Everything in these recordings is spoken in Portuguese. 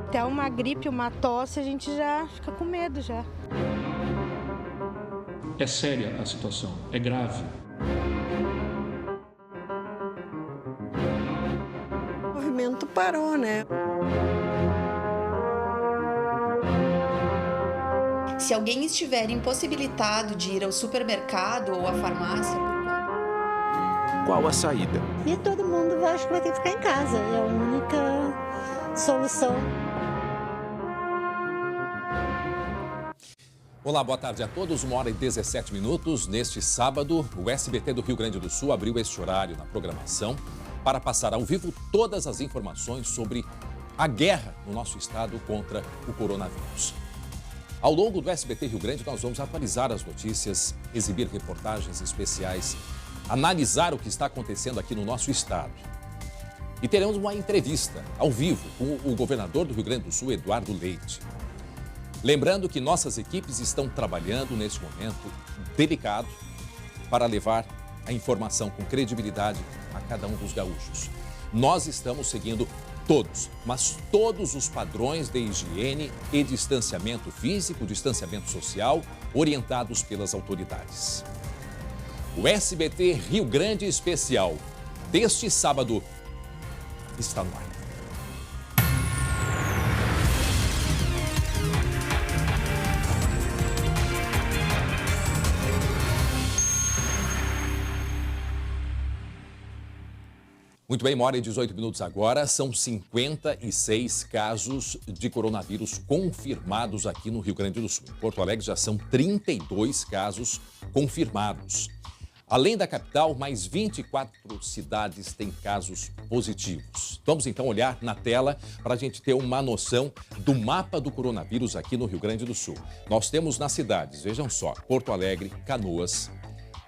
Até uma gripe, uma tosse, a gente já fica com medo já. É séria a situação, é grave. O movimento parou, né? Se alguém estiver impossibilitado de ir ao supermercado ou à farmácia por conta... Qual a saída? E todo mundo acho que vai ter que ficar em casa. É a única solução. Olá, boa tarde a todos. 1h17. Neste sábado, o SBT do Rio Grande do Sul abriu este horário na programação para passar ao vivo todas as informações sobre a guerra no nosso estado contra o coronavírus. Ao longo do SBT Rio Grande, nós vamos atualizar as notícias, exibir reportagens especiais, analisar o que está acontecendo aqui no nosso estado. E teremos uma entrevista ao vivo com o governador do Rio Grande do Sul, Eduardo Leite. Lembrando que nossas equipes estão trabalhando nesse momento delicado para levar a informação com credibilidade a cada um dos gaúchos. Nós estamos seguindo todos os padrões de higiene e distanciamento físico, distanciamento social, orientados pelas autoridades. O SBT Rio Grande Especial deste sábado está no ar. Muito bem, 1h18 agora. São 56 casos de coronavírus confirmados aqui no Rio Grande do Sul. Em Porto Alegre já são 32 casos confirmados. Além da capital, mais 24 cidades têm casos positivos. Vamos então olhar na tela para a gente ter uma noção do mapa do coronavírus aqui no Rio Grande do Sul. Nós temos nas cidades, vejam só, Porto Alegre, Canoas,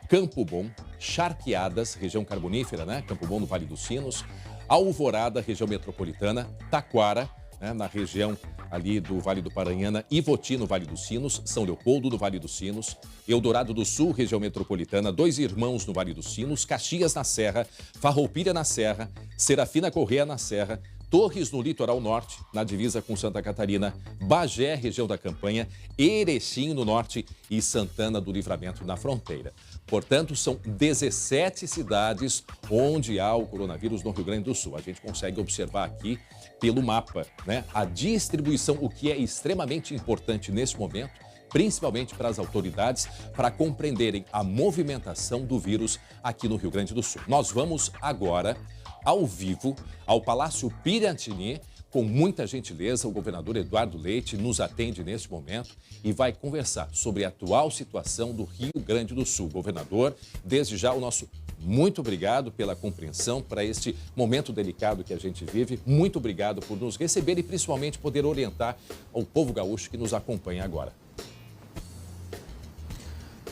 Campo Bom, Charqueadas, região carbonífera, né? Campo Bom, no Vale dos Sinos, Alvorada, região metropolitana, Taquara, né? Na região ali do Vale do Paranhana, Ivoti, no Vale dos Sinos, São Leopoldo, no Vale dos Sinos, Eldorado do Sul, região metropolitana, Dois Irmãos, no Vale dos Sinos, Caxias, na Serra, Farroupilha, na Serra, Serafina Corrêa, na Serra, Torres, no litoral norte, na divisa com Santa Catarina, Bagé, região da Campanha, Erechim, no norte e Santana do Livramento, na fronteira. Portanto, são 17 cidades onde há o coronavírus no Rio Grande do Sul. A gente consegue observar aqui pelo mapa, né, a distribuição, o que é extremamente importante nesse momento, principalmente para as autoridades, para compreenderem a movimentação do vírus aqui no Rio Grande do Sul. Nós vamos agora ao vivo ao Palácio Piratini. Com muita gentileza, o governador Eduardo Leite nos atende neste momento e vai conversar sobre a atual situação do Rio Grande do Sul. Governador, desde já o nosso muito obrigado pela compreensão para este momento delicado que a gente vive. Muito obrigado por nos receber e principalmente poder orientar o povo gaúcho que nos acompanha agora.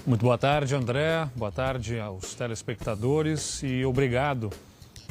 Muito boa tarde, André. Boa tarde aos telespectadores e obrigado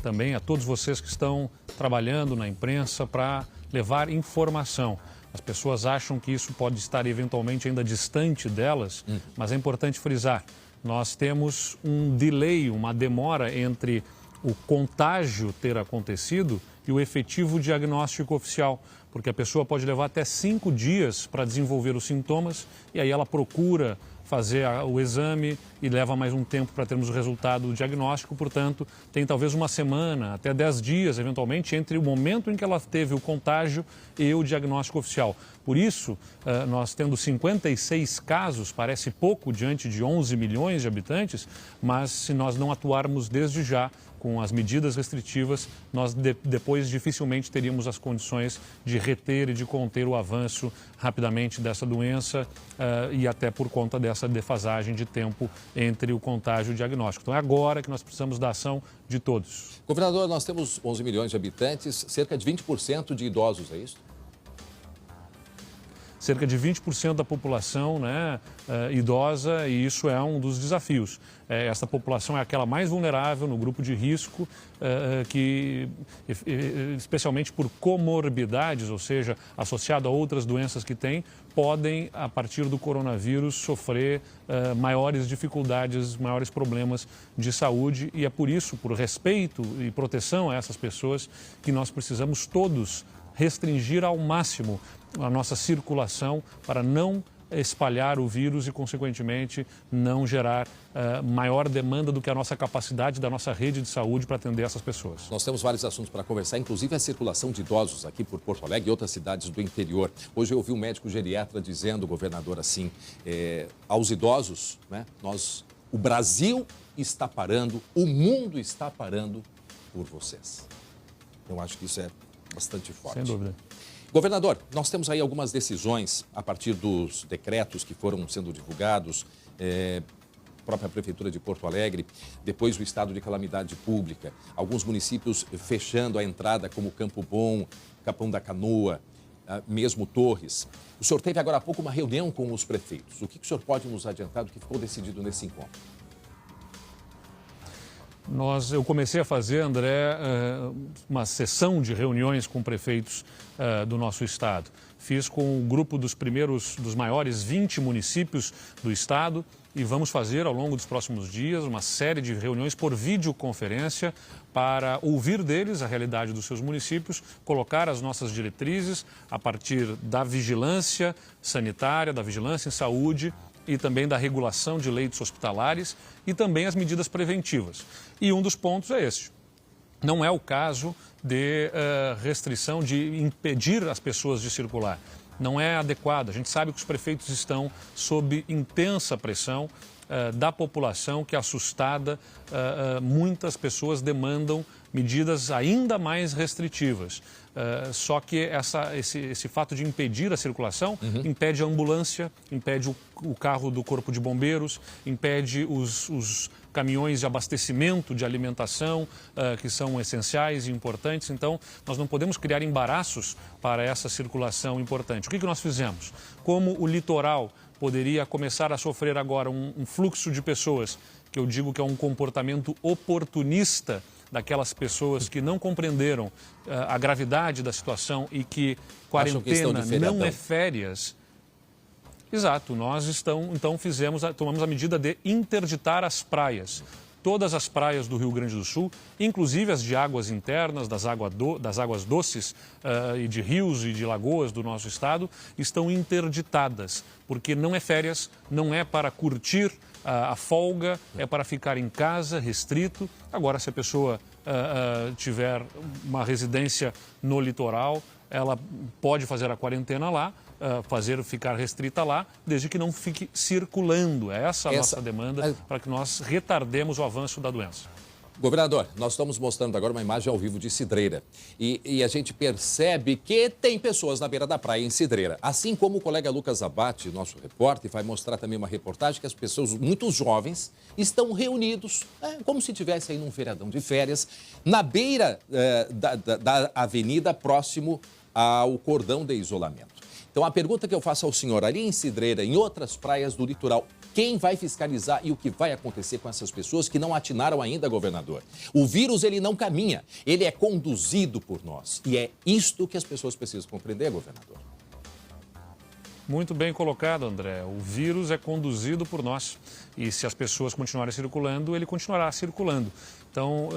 também a todos vocês que estão trabalhando na imprensa para levar informação. As pessoas acham que isso pode estar eventualmente ainda distante delas, mas é importante frisar. Nós temos um delay, uma demora entre o contágio ter acontecido e o efetivo diagnóstico oficial, porque a pessoa pode levar até 5 dias para desenvolver os sintomas e aí ela procura fazer o exame e leva mais um tempo para termos o resultado do diagnóstico. Portanto, tem talvez uma semana, até 10 dias, eventualmente, entre o momento em que ela teve o contágio e o diagnóstico oficial. Por isso, nós tendo 56 casos, parece pouco diante de 11 milhões de habitantes, mas se nós não atuarmos desde já com as medidas restritivas, nós depois dificilmente teríamos as condições de reter e de conter o avanço rapidamente dessa doença e até por conta dessa defasagem de tempo entre o contágio e o diagnóstico. Então é agora que nós precisamos da ação de todos. Governador, nós temos 11 milhões de habitantes, cerca de 20% de idosos, é isso? cerca de 20% da população, né, idosa, e isso é um dos desafios. Essa população é aquela mais vulnerável no grupo de risco, que, especialmente por comorbidades, ou seja, associado a outras doenças que têm, podem, a partir do coronavírus, sofrer maiores dificuldades, maiores problemas de saúde. E é por isso, por respeito e proteção a essas pessoas, que nós precisamos todos restringir ao máximo a nossa circulação para não espalhar o vírus e, consequentemente, não gerar maior demanda do que a nossa capacidade da nossa rede de saúde para atender essas pessoas. Nós temos vários assuntos para conversar, inclusive a circulação de idosos aqui por Porto Alegre e outras cidades do interior. Hoje eu ouvi um médico geriatra dizendo, governador, assim, aos idosos, né, o Brasil está parando, o mundo está parando por vocês. Eu acho que isso é bastante forte. Sem dúvida. Governador, nós temos aí algumas decisões a partir dos decretos que foram sendo divulgados, própria Prefeitura de Porto Alegre, depois o estado de calamidade pública, alguns municípios fechando a entrada como Campo Bom, Capão da Canoa, mesmo Torres. O senhor teve agora há pouco uma reunião com os prefeitos. O que o senhor pode nos adiantar do que ficou decidido nesse encontro? Eu comecei a fazer, André, uma sessão de reuniões com prefeitos do nosso estado. Fiz com o grupo dos maiores 20 municípios do estado e vamos fazer ao longo dos próximos dias uma série de reuniões por videoconferência para ouvir deles a realidade dos seus municípios, colocar as nossas diretrizes a partir da vigilância sanitária, da vigilância em saúde e também da regulação de leitos hospitalares e também as medidas preventivas. E um dos pontos é este. Não é o caso de restrição, de impedir as pessoas de circular. Não é adequado. A gente sabe que os prefeitos estão sob intensa pressão da população, que, assustada, muitas pessoas demandam medidas ainda mais restritivas. Só que esse fato de impedir a circulação impede a ambulância, impede o carro do Corpo de Bombeiros, impede os caminhões de abastecimento, de alimentação, que são essenciais e importantes. Então, nós não podemos criar embaraços para essa circulação importante. O que nós fizemos? Como o litoral poderia começar a sofrer agora um fluxo de pessoas, que eu digo que é um comportamento oportunista daquelas pessoas que não compreenderam a gravidade da situação e que quarentena não é férias. Exato, nós então tomamos a medida de interditar as praias. Todas as praias do Rio Grande do Sul, inclusive as de águas internas, das águas doces e de rios e de lagoas do nosso estado, estão interditadas, porque não é férias, não é para curtir a folga, é para ficar em casa, restrito. Agora, se a pessoa tiver uma residência no litoral, ela pode fazer a quarentena lá, ficar restrita lá, desde que não fique circulando. É essa a nossa demanda para que nós retardemos o avanço da doença. Governador, nós estamos mostrando agora uma imagem ao vivo de Cidreira e a gente percebe que tem pessoas na beira da praia em Cidreira. Assim como o colega Lucas Abate, nosso repórter, vai mostrar também uma reportagem que as pessoas, muitos jovens, estão reunidos, como se estivessem aí num feriadão de férias, na beira da avenida, próximo ao cordão de isolamento. Então, a pergunta que eu faço ao senhor, ali em Cidreira, em outras praias do litoral, quem vai fiscalizar e o que vai acontecer com essas pessoas que não atinaram ainda, governador? O vírus, ele não caminha, ele é conduzido por nós. E é isto que as pessoas precisam compreender, governador. Muito bem colocado, André. O vírus é conduzido por nós. E se as pessoas continuarem circulando, ele continuará circulando. Então,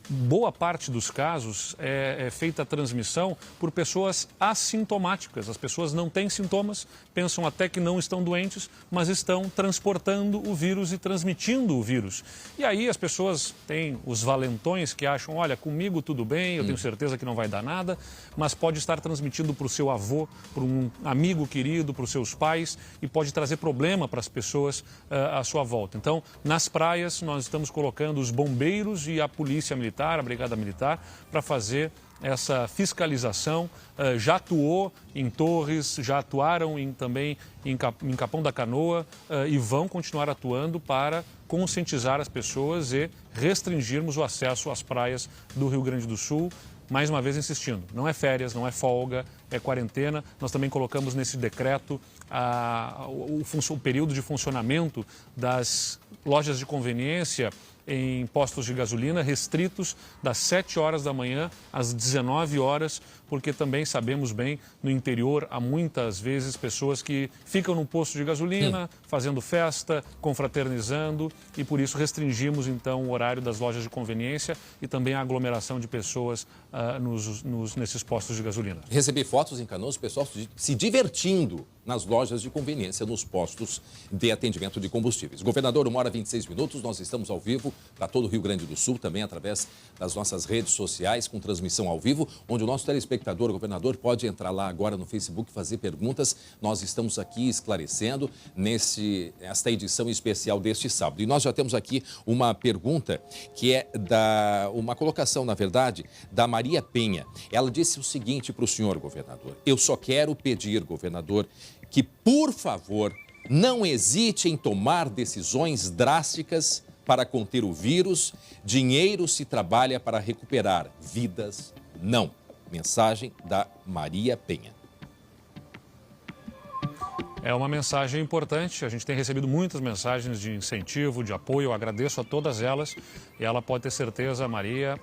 boa parte dos casos é feita a transmissão por pessoas assintomáticas. As pessoas não têm sintomas, pensam até que não estão doentes, mas estão transportando o vírus e transmitindo o vírus. E aí as pessoas têm os valentões que acham, olha, comigo tudo bem, eu tenho certeza que não vai dar nada, mas pode estar transmitindo para o seu avô, para um amigo querido, para os seus pais e pode trazer problema para as pessoas à sua volta. Então, nas praias, nós estamos colocando os bombeiros e a polícia militar, a brigada militar, para fazer essa fiscalização. Já atuou em Torres, já atuaram também em Capão da Canoa e vão continuar atuando para conscientizar as pessoas e restringirmos o acesso às praias do Rio Grande do Sul. mais uma vez insistindo, não é férias, não é folga, é quarentena. Nós também colocamos nesse decreto o período de funcionamento das lojas de conveniência em postos de gasolina restritos das 7 horas da manhã às 19 horas, porque também sabemos bem, no interior há muitas vezes pessoas que ficam no posto de gasolina, fazendo festa, confraternizando, e por isso restringimos então o horário das lojas de conveniência e também a aglomeração de pessoas nesses postos de gasolina. Recebi fotos em Canoas, pessoal se divertindo nas lojas de conveniência, nos postos de atendimento de combustíveis. Governador, 1h26, nós estamos ao vivo para todo o Rio Grande do Sul, também através das nossas redes sociais, com transmissão ao vivo, onde o nosso telespectador, o governador, pode entrar lá agora no Facebook e fazer perguntas. Nós estamos aqui esclarecendo esta edição especial deste sábado. E nós já temos aqui uma pergunta que é uma colocação, na verdade, da Maria Penha. Ela disse o seguinte para o senhor, governador: eu só quero pedir, governador, que, por favor, não hesite em tomar decisões drásticas para conter o vírus. Dinheiro se trabalha para recuperar, vidas não. Mensagem da Maria Penha. É uma mensagem importante, a gente tem recebido muitas mensagens de incentivo, de apoio, eu agradeço a todas elas, e ela pode ter certeza, Maria,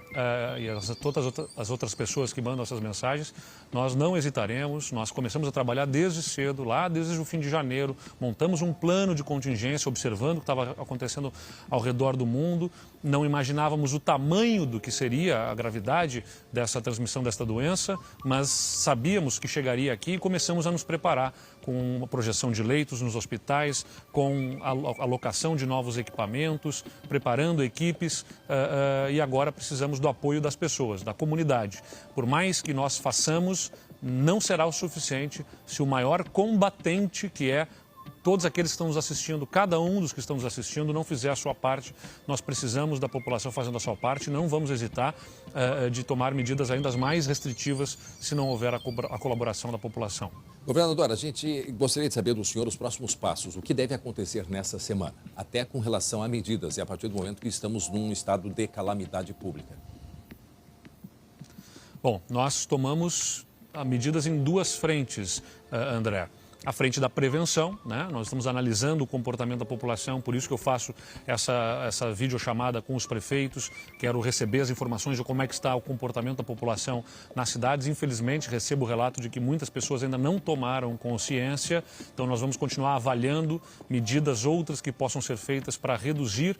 e todas as outras pessoas que mandam essas mensagens, nós não hesitaremos, nós começamos a trabalhar desde cedo, lá desde o fim de janeiro, montamos um plano de contingência, observando o que estava acontecendo ao redor do mundo, não imaginávamos o tamanho do que seria a gravidade dessa transmissão desta doença, mas sabíamos que chegaria aqui e começamos a nos preparar com uma projeção de leitos nos hospitais, com a alocação de novos equipamentos, preparando equipes, e agora precisamos do apoio das pessoas, da comunidade. Por mais que nós façamos, não será o suficiente se o maior combatente, que é todos aqueles que estão nos assistindo, cada um dos que estão nos assistindo, não fizer a sua parte. Nós precisamos da população fazendo a sua parte, não vamos hesitar de tomar medidas ainda mais restritivas se não houver a colaboração da população. Governador, a gente gostaria de saber do senhor os próximos passos, o que deve acontecer nessa semana, até com relação a medidas e a partir do momento que estamos num estado de calamidade pública. Bom, nós tomamos medidas em duas frentes, André. A frente da prevenção, né? Nós estamos analisando o comportamento da população, por isso que eu faço essa videochamada com os prefeitos, quero receber as informações de como é que está o comportamento da população nas cidades. Infelizmente, recebo o relato de que muitas pessoas ainda não tomaram consciência, então nós vamos continuar avaliando medidas outras que possam ser feitas para reduzir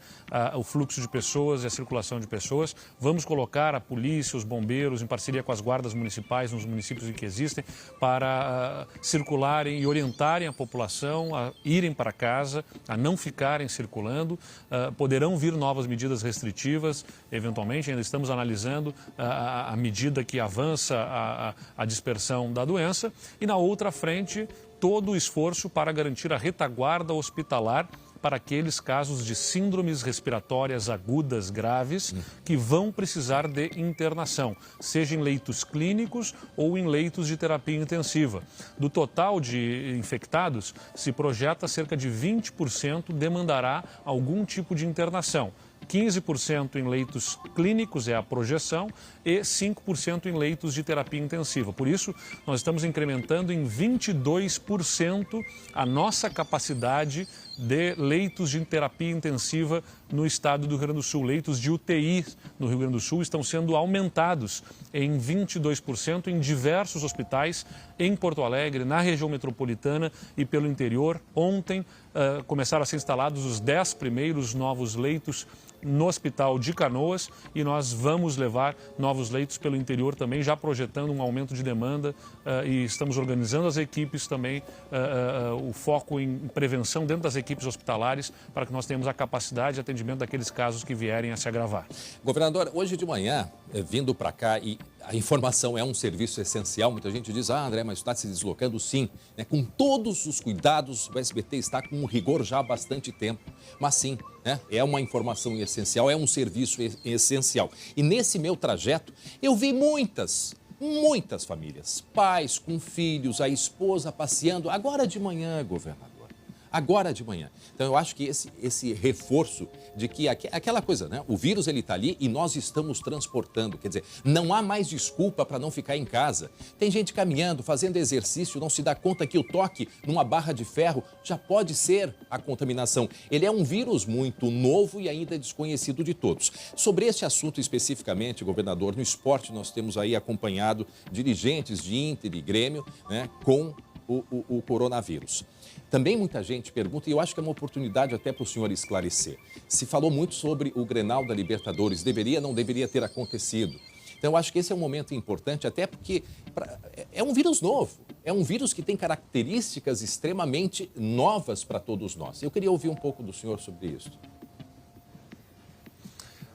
o fluxo de pessoas e a circulação de pessoas. Vamos colocar a polícia, os bombeiros, em parceria com as guardas municipais nos municípios em que existem, para circularem e orientarem a população a irem para casa, a não ficarem circulando. Poderão vir novas medidas restritivas, eventualmente, ainda estamos analisando a medida que avança a dispersão da doença. E na outra frente, todo o esforço para garantir a retaguarda hospitalar para aqueles casos de síndromes respiratórias agudas graves que vão precisar de internação, seja em leitos clínicos ou em leitos de terapia intensiva. Do total de infectados, se projeta cerca de 20% demandará algum tipo de internação. 15% em leitos clínicos é a projeção e 5% em leitos de terapia intensiva. Por isso, nós estamos incrementando em 22% a nossa capacidade de leitos de terapia intensiva no estado do Rio Grande do Sul. Leitos de UTI no Rio Grande do Sul estão sendo aumentados em 22% em diversos hospitais em Porto Alegre, na região metropolitana e pelo interior. Ontem começaram a ser instalados os 10 primeiros novos leitos no Hospital de Canoas e nós vamos levar novos leitos pelo interior também, já projetando um aumento de demanda e estamos organizando as equipes também, o foco em prevenção dentro das equipes hospitalares para que nós tenhamos a capacidade de atendimento daqueles casos que vierem a se agravar. Governador, hoje de manhã, vindo para cá, e a informação é um serviço essencial, muita gente diz, André, mas está se deslocando, sim, né? Com todos os cuidados, o SBT está com rigor já há bastante tempo, mas sim, né? É uma informação essencial, é um serviço essencial. E nesse meu trajeto, eu vi muitas famílias, pais com filhos, a esposa passeando, agora de manhã, governador. agora de manhã. Então eu acho que esse reforço de que aquela coisa, né? O vírus ele está ali e nós estamos transportando. Quer dizer, não há mais desculpa para não ficar em casa. Tem gente caminhando, fazendo exercício, não se dá conta que o toque numa barra de ferro já pode ser a contaminação. Ele é um vírus muito novo e ainda desconhecido de todos. Sobre este assunto especificamente, governador, no esporte nós temos aí acompanhado dirigentes de Inter e Grêmio, né, com o coronavírus. Também muita gente pergunta, e eu acho que é uma oportunidade até para o senhor esclarecer. Se falou muito sobre o Grenal da Libertadores, deveria, não deveria ter acontecido. Então, eu acho que esse é um momento importante, até porque é um vírus novo, é um vírus que tem características extremamente novas para todos nós. Eu queria ouvir um pouco do senhor sobre isso.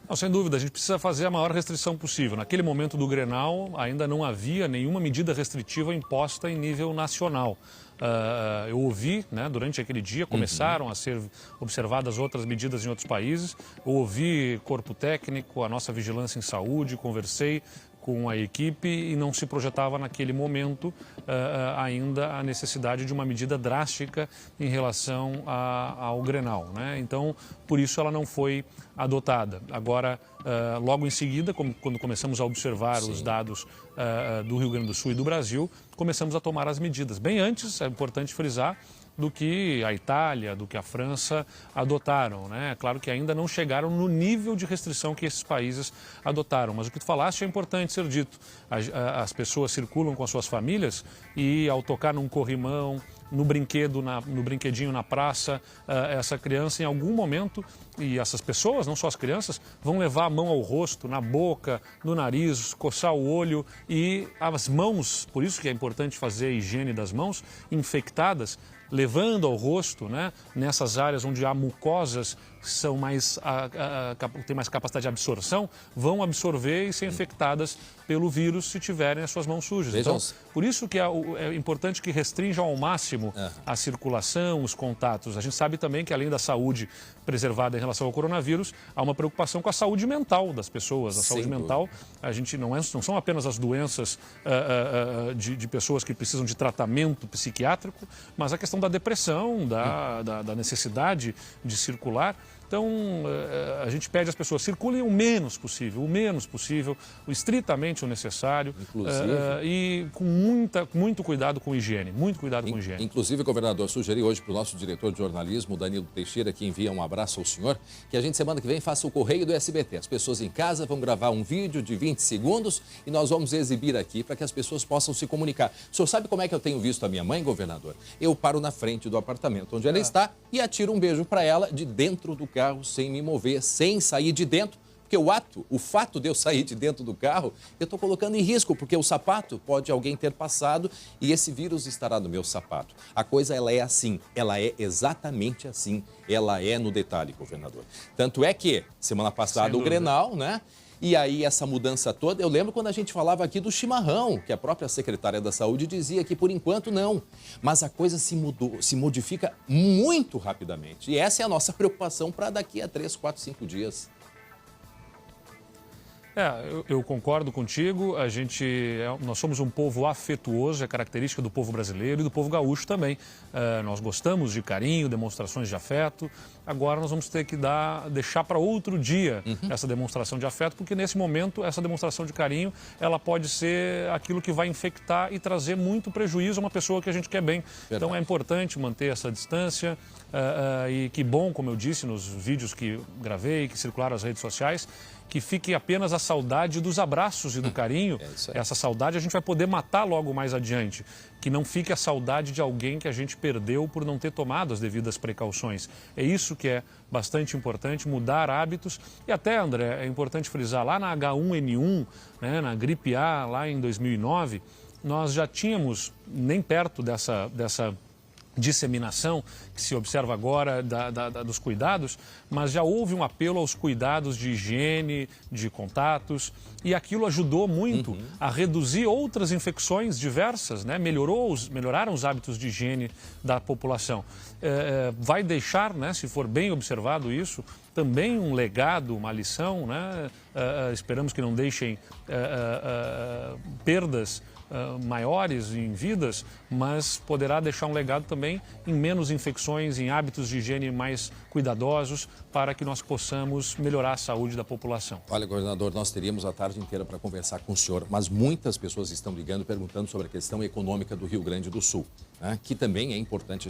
Não, sem dúvida, a gente precisa fazer a maior restrição possível. Naquele momento do Grenal, ainda não havia nenhuma medida restritiva imposta em nível nacional. Eu ouvi, né, durante aquele dia, começaram a ser observadas outras medidas em outros países. Eu ouvi corpo técnico, a nossa vigilância em saúde, conversei com a equipe e não se projetava naquele momento ainda a necessidade de uma medida drástica em relação ao Grenal, né? Então, por isso ela não foi adotada. Agora, logo em seguida, quando começamos a observar os dados do Rio Grande do Sul e do Brasil, começamos a tomar as medidas. Bem antes, é importante frisar, do que a Itália, do que a França adotaram, né? Claro que ainda não chegaram no nível de restrição que esses países adotaram, mas o que tu falaste é importante ser dito. As pessoas circulam com as suas famílias e ao tocar num corrimão, no brinquedinho na praça, essa criança em algum momento, e essas pessoas, não só as crianças, vão levar a mão ao rosto, na boca, no nariz, coçar o olho e as mãos, por isso que é importante fazer a higiene das mãos, infectadas, levando ao rosto, né, nessas áreas onde há mucosas que são têm mais capacidade de absorção, vão absorver e ser infectadas pelo vírus se tiverem as suas mãos sujas. Então, por isso que é importante que restringam ao máximo a circulação, os contatos. A gente sabe também que além da saúde preservada em relação ao coronavírus, há uma preocupação com a saúde mental das pessoas. A saúde mental, a gente não são apenas as doenças de pessoas que precisam de tratamento psiquiátrico, mas a questão da depressão, da necessidade de circular. Então, a gente pede às pessoas, circulem o menos possível, o estritamente o necessário, e com muito cuidado com higiene, Inclusive, governador, sugeri hoje para o nosso diretor de jornalismo, Danilo Teixeira, que envia um abraço ao senhor, que a gente semana que vem faça o correio do SBT. As pessoas em casa vão gravar um vídeo de 20 segundos e nós vamos exibir aqui para que as pessoas possam se comunicar. O senhor sabe como é que eu tenho visto a minha mãe, governador? Eu paro na frente do apartamento onde ela está e atiro um beijo para ela de dentro do carro, sem me mover, sem sair de dentro, porque o fato de eu sair de dentro do carro, eu estou colocando em risco, porque o sapato pode alguém ter passado e esse vírus estará no meu sapato. A coisa, ela é assim, ela é exatamente assim, ela é no detalhe, governador. Tanto é que, semana passada, o Grenal, né? E aí, essa mudança toda, eu lembro quando a gente falava aqui do chimarrão, que a própria secretária da Saúde dizia que, por enquanto, não. Mas a coisa se modifica muito rapidamente. E essa é a nossa preocupação para daqui a 3, 4, 5 dias. Eu concordo contigo, nós somos um povo afetuoso, é característica do povo brasileiro e do povo gaúcho também. Nós gostamos de carinho, demonstrações de afeto, agora nós vamos ter que deixar para outro dia essa demonstração de afeto, porque nesse momento essa demonstração de carinho, ela pode ser aquilo que vai infectar e trazer muito prejuízo a uma pessoa que a gente quer bem. Verdade. Então é importante manter essa distância e que bom, como eu disse nos vídeos que gravei, que circularam nas redes sociais, que fique apenas a saudade dos abraços e do carinho. Essa saudade a gente vai poder matar logo mais adiante. Que não fique a saudade de alguém que a gente perdeu por não ter tomado as devidas precauções. É isso que é bastante importante, mudar hábitos. E até, André, é importante frisar, lá na H1N1, né, na gripe A, lá em 2009, nós já tínhamos, nem perto dessa disseminação que se observa agora dos cuidados, mas já houve um apelo aos cuidados de higiene, de contatos, e aquilo ajudou muito a reduzir outras infecções diversas, né? Melhoraram os hábitos de higiene da população. Vai deixar, né, se for bem observado isso, também um legado, uma lição, né? Esperamos que não deixem perdas maiores em vidas, mas poderá deixar um legado também em menos infecções, em hábitos de higiene mais cuidadosos, para que nós possamos melhorar a saúde da população. Olha, governador, nós teríamos a tarde inteira para conversar com o senhor, mas muitas pessoas estão ligando perguntando sobre a questão econômica do Rio Grande do Sul, né, que também é importante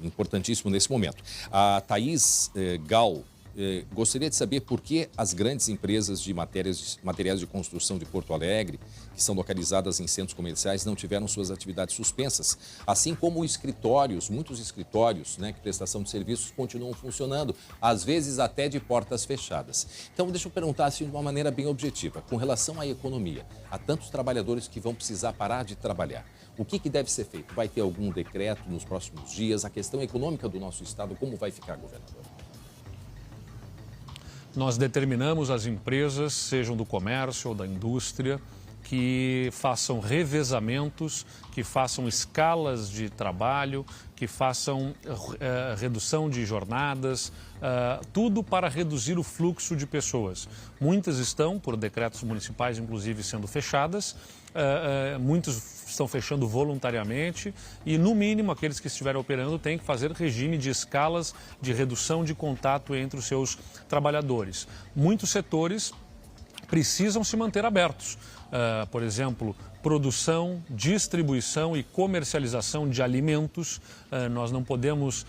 importantíssimo nesse momento. A Thaís Gal gostaria de saber por que as grandes empresas de materiais de construção de Porto Alegre, que são localizadas em centros comerciais, não tiveram suas atividades suspensas, assim como muitos escritórios, né, que prestação de serviços continuam funcionando, às vezes até de portas fechadas. Então, deixa eu perguntar assim de uma maneira bem objetiva, com relação à economia, há tantos trabalhadores que vão precisar parar de trabalhar. O que deve ser feito? Vai ter algum decreto nos próximos dias? A questão econômica do nosso estado, como vai ficar, governador? Nós determinamos as empresas, sejam do comércio ou da indústria, que façam revezamentos, que façam escalas de trabalho, que façam redução de jornadas, tudo para reduzir o fluxo de pessoas. Muitas estão, por decretos municipais, inclusive, sendo fechadas, muitos estão fechando voluntariamente e, no mínimo, aqueles que estiverem operando têm que fazer regime de escalas de redução de contato entre os seus trabalhadores. Muitos setores precisam se manter abertos. Por exemplo, produção, distribuição e comercialização de alimentos. Nós não podemos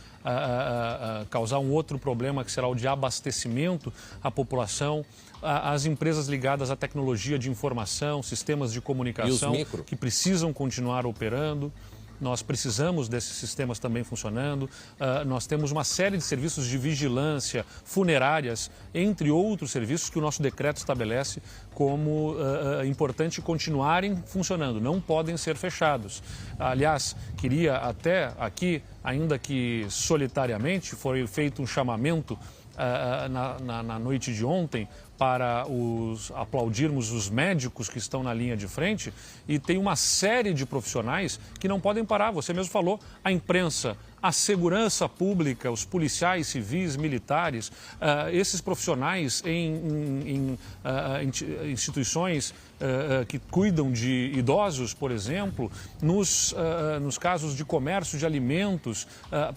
causar um outro problema, que será o de abastecimento à população. As empresas ligadas à tecnologia de informação, sistemas de comunicação, que precisam continuar operando. Nós precisamos desses sistemas também funcionando. Nós temos uma série de serviços de vigilância, funerárias, entre outros serviços que o nosso decreto estabelece como importante continuarem funcionando, não podem ser fechados. Aliás, queria até aqui, ainda que solitariamente, foi feito um chamamento na noite de ontem para aplaudirmos os médicos que estão na linha de frente, e tem uma série de profissionais que não podem parar. Você mesmo falou, a imprensa, a segurança pública, os policiais civis, militares, esses profissionais em instituições que cuidam de idosos, por exemplo, nos casos de comércio de alimentos,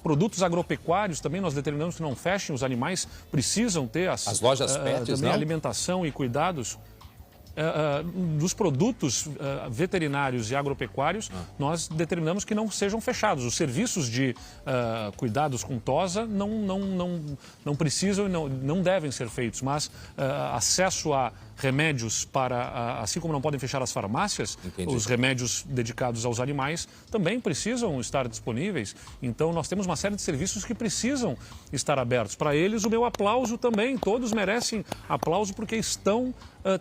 produtos agropecuários, também nós determinamos que não fechem, os animais precisam ter as lojas pets, também alimentação e cuidados. Dos produtos veterinários e agropecuários, nós determinamos que não sejam fechados. Os serviços de cuidados com tosa não precisam e não devem ser feitos, mas acesso a remédios assim como não podem fechar as farmácias, os remédios dedicados aos animais também precisam estar disponíveis. Então, nós temos uma série de serviços que precisam estar abertos. Para eles, o meu aplauso também. Todos merecem aplauso porque estão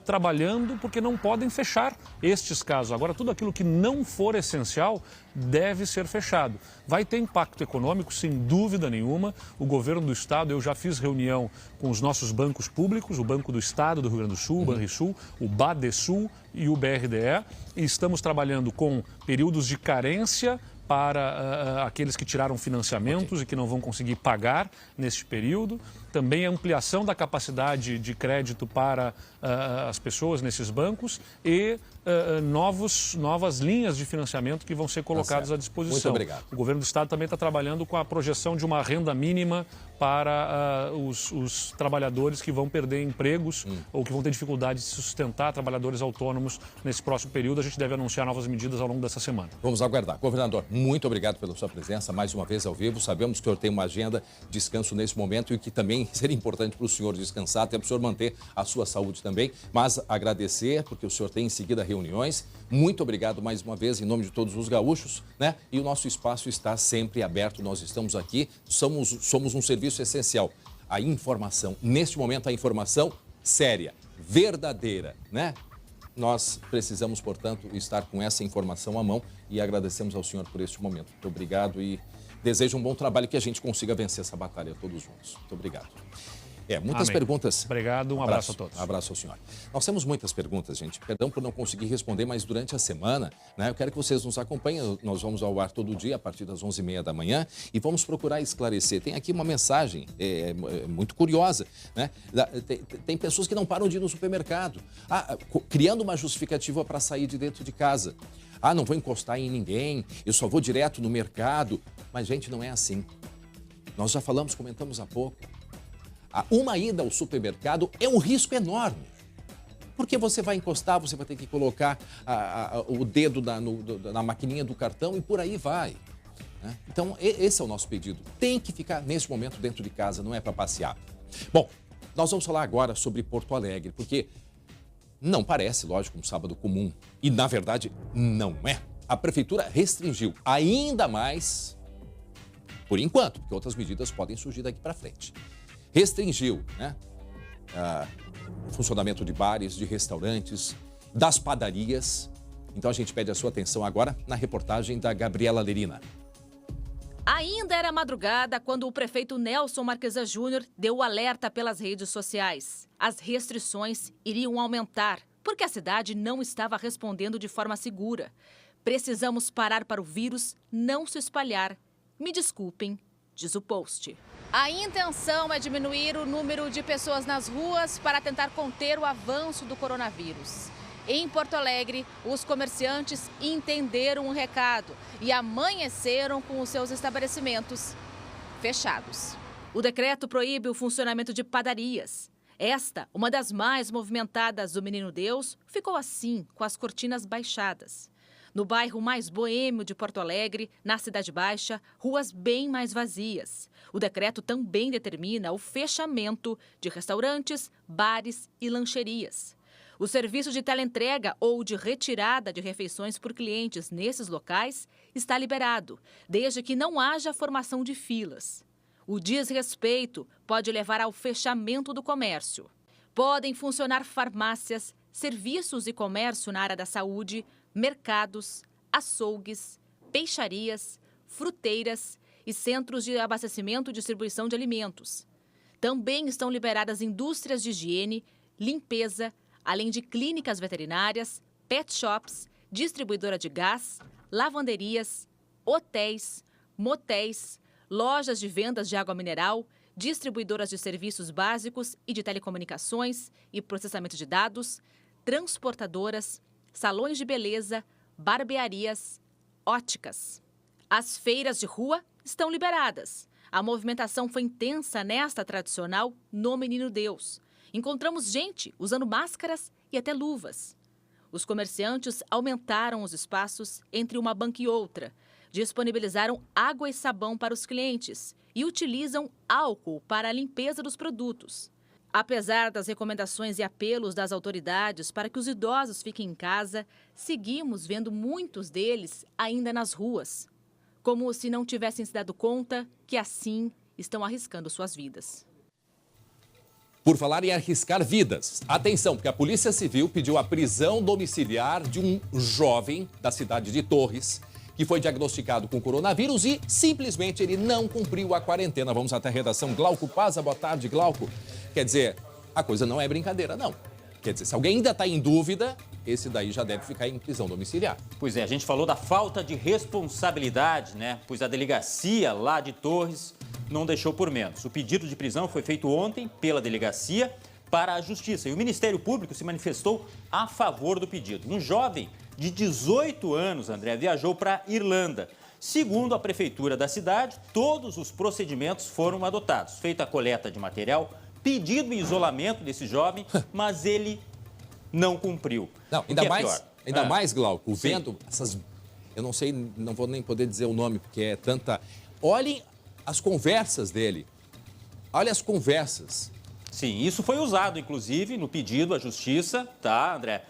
trabalhando, porque não podem fechar estes casos. Agora, tudo aquilo que não for essencial deve ser fechado. Vai ter impacto econômico, sem dúvida nenhuma. O governo do estado, eu já fiz reunião com os nossos bancos públicos, o Banco do Estado do Rio Grande do Sul, o Banrisul, o Badesul e o BRDE, e estamos trabalhando com períodos de carência para aqueles que tiraram financiamentos e que não vão conseguir pagar neste período. Também a ampliação da capacidade de crédito para as pessoas nesses bancos e novas linhas de financiamento que vão ser colocadas à disposição. Muito obrigado. O governo do estado também está trabalhando com a projeção de uma renda mínima para os trabalhadores que vão perder empregos ou que vão ter dificuldade de se sustentar, trabalhadores autônomos nesse próximo período. A gente deve anunciar novas medidas ao longo dessa semana. Vamos aguardar. Governador, muito obrigado pela sua presença mais uma vez ao vivo. Sabemos que o senhor tem uma agenda de descanso nesse momento e que também seria importante para o senhor descansar, até para o senhor manter a sua saúde também. Mas agradecer, porque o senhor tem em seguida reuniões. Muito obrigado mais uma vez, em nome de todos os gaúchos, né? E o nosso espaço está sempre aberto. Nós estamos aqui, somos um serviço essencial. A informação, neste momento, a informação séria, verdadeira, né? Nós precisamos, portanto, estar com essa informação à mão e agradecemos ao senhor por este momento. Muito obrigado e desejo um bom trabalho e que a gente consiga vencer essa batalha todos juntos. Muito obrigado. Muitas Amém. perguntas. Obrigado, um abraço a todos. Um abraço ao senhor. Nós temos muitas perguntas, gente. Perdão por não conseguir responder, mas durante a semana, né, eu quero que vocês nos acompanhem. Nós vamos ao ar todo dia, a partir das 11h30 da manhã, e vamos procurar esclarecer. Tem aqui uma mensagem muito curiosa, né? Tem pessoas que não param de ir no supermercado, criando uma justificativa para sair de dentro de casa. Não vou encostar em ninguém, eu só vou direto no mercado. Mas, gente, não é assim. Nós já comentamos há pouco. Uma ida ao supermercado é um risco enorme. Porque você vai encostar, você vai ter que colocar o dedo na maquininha do cartão e por aí vai. Né? Então, esse é o nosso pedido. Tem que ficar, nesse momento, dentro de casa, não é para passear. Bom, nós vamos falar agora sobre Porto Alegre, porque não parece, lógico, um sábado comum. E, na verdade, não é. A prefeitura restringiu ainda mais, por enquanto, porque outras medidas podem surgir daqui para frente. Restringiu, né, o funcionamento de bares, de restaurantes, das padarias. Então a gente pede a sua atenção agora na reportagem da Gabriela Lerina. Ainda era madrugada quando o prefeito Nelson Marquesa Júnior deu o alerta pelas redes sociais. As restrições iriam aumentar, porque a cidade não estava respondendo de forma segura. Precisamos parar para o vírus não se espalhar. Me desculpem, diz o post. A intenção é diminuir o número de pessoas nas ruas para tentar conter o avanço do coronavírus. Em Porto Alegre, os comerciantes entenderam o recado e amanheceram com os seus estabelecimentos fechados. O decreto proíbe o funcionamento de padarias. Esta, uma das mais movimentadas do Menino Deus, ficou assim, com as cortinas baixadas. No bairro mais boêmio de Porto Alegre, na Cidade Baixa, ruas bem mais vazias. O decreto também determina o fechamento de restaurantes, bares e lancherias. O serviço de teleentrega ou de retirada de refeições por clientes nesses locais está liberado, desde que não haja formação de filas. O desrespeito pode levar ao fechamento do comércio. Podem funcionar farmácias, serviços e comércio na área da saúde, mercados, açougues, peixarias, fruteiras e centros de abastecimento e distribuição de alimentos. Também estão liberadas indústrias de higiene, limpeza, além de clínicas veterinárias, pet shops, distribuidora de gás, lavanderias, hotéis, motéis, lojas de vendas de água mineral, distribuidoras de serviços básicos e de telecomunicações e processamento de dados, transportadoras, salões de beleza, barbearias, óticas. As feiras de rua estão liberadas. A movimentação foi intensa nesta tradicional no Menino Deus. Encontramos gente usando máscaras e até luvas. Os comerciantes aumentaram os espaços entre uma banca e outra, disponibilizaram água e sabão para os clientes e utilizam álcool para a limpeza dos produtos. Apesar das recomendações e apelos das autoridades para que os idosos fiquem em casa, seguimos vendo muitos deles ainda nas ruas, como se não tivessem se dado conta que assim estão arriscando suas vidas. Por falar em arriscar vidas, atenção, porque a Polícia Civil pediu a prisão domiciliar de um jovem da cidade de Torres, que foi diagnosticado com coronavírus e simplesmente ele não cumpriu a quarentena. Vamos até a redação. Glauco Paza, boa tarde, Glauco. Quer dizer, a coisa não é brincadeira, não. Quer dizer, se alguém ainda está em dúvida, esse daí já deve ficar em prisão domiciliar. Pois é, a gente falou da falta de responsabilidade, né? Pois a delegacia lá de Torres não deixou por menos. O pedido de prisão foi feito ontem pela delegacia para a Justiça e o Ministério Público se manifestou a favor do pedido. Um jovem de 18 anos, André, viajou para a Irlanda. Segundo a prefeitura da cidade, todos os procedimentos foram adotados. Feita a coleta de material, pedido em isolamento desse jovem, mas ele não cumpriu. Não, ainda mais, Glauco, vendo essas... Eu não sei, não vou nem poder dizer o nome, porque é tanta... Olhem as conversas dele. Olha as conversas. Sim, isso foi usado, inclusive, no pedido à Justiça, tá, André?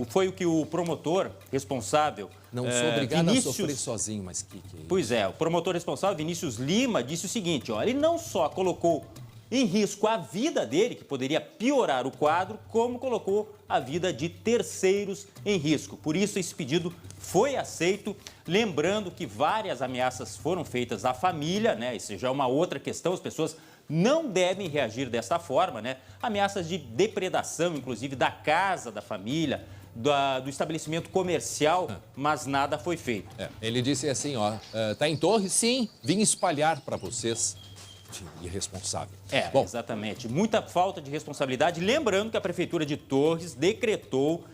Foi o que o promotor responsável... Não sou obrigado a sofrer sozinho, mas que é isso? Pois é, o promotor responsável, Vinícius Lima, disse o seguinte, ó, ele não só colocou em risco a vida dele, que poderia piorar o quadro, como colocou a vida de terceiros em risco. Por isso, esse pedido foi aceito, lembrando que várias ameaças foram feitas à família, né? Isso já é uma outra questão, as pessoas não devem reagir desta forma, né? Ameaças de depredação, inclusive, da casa da família, do estabelecimento comercial, mas nada foi feito. Ele disse assim, tá em Torres? Sim, vim espalhar para vocês. Irresponsável. Bom, exatamente. Muita falta de responsabilidade. Lembrando que a Prefeitura de Torres decretou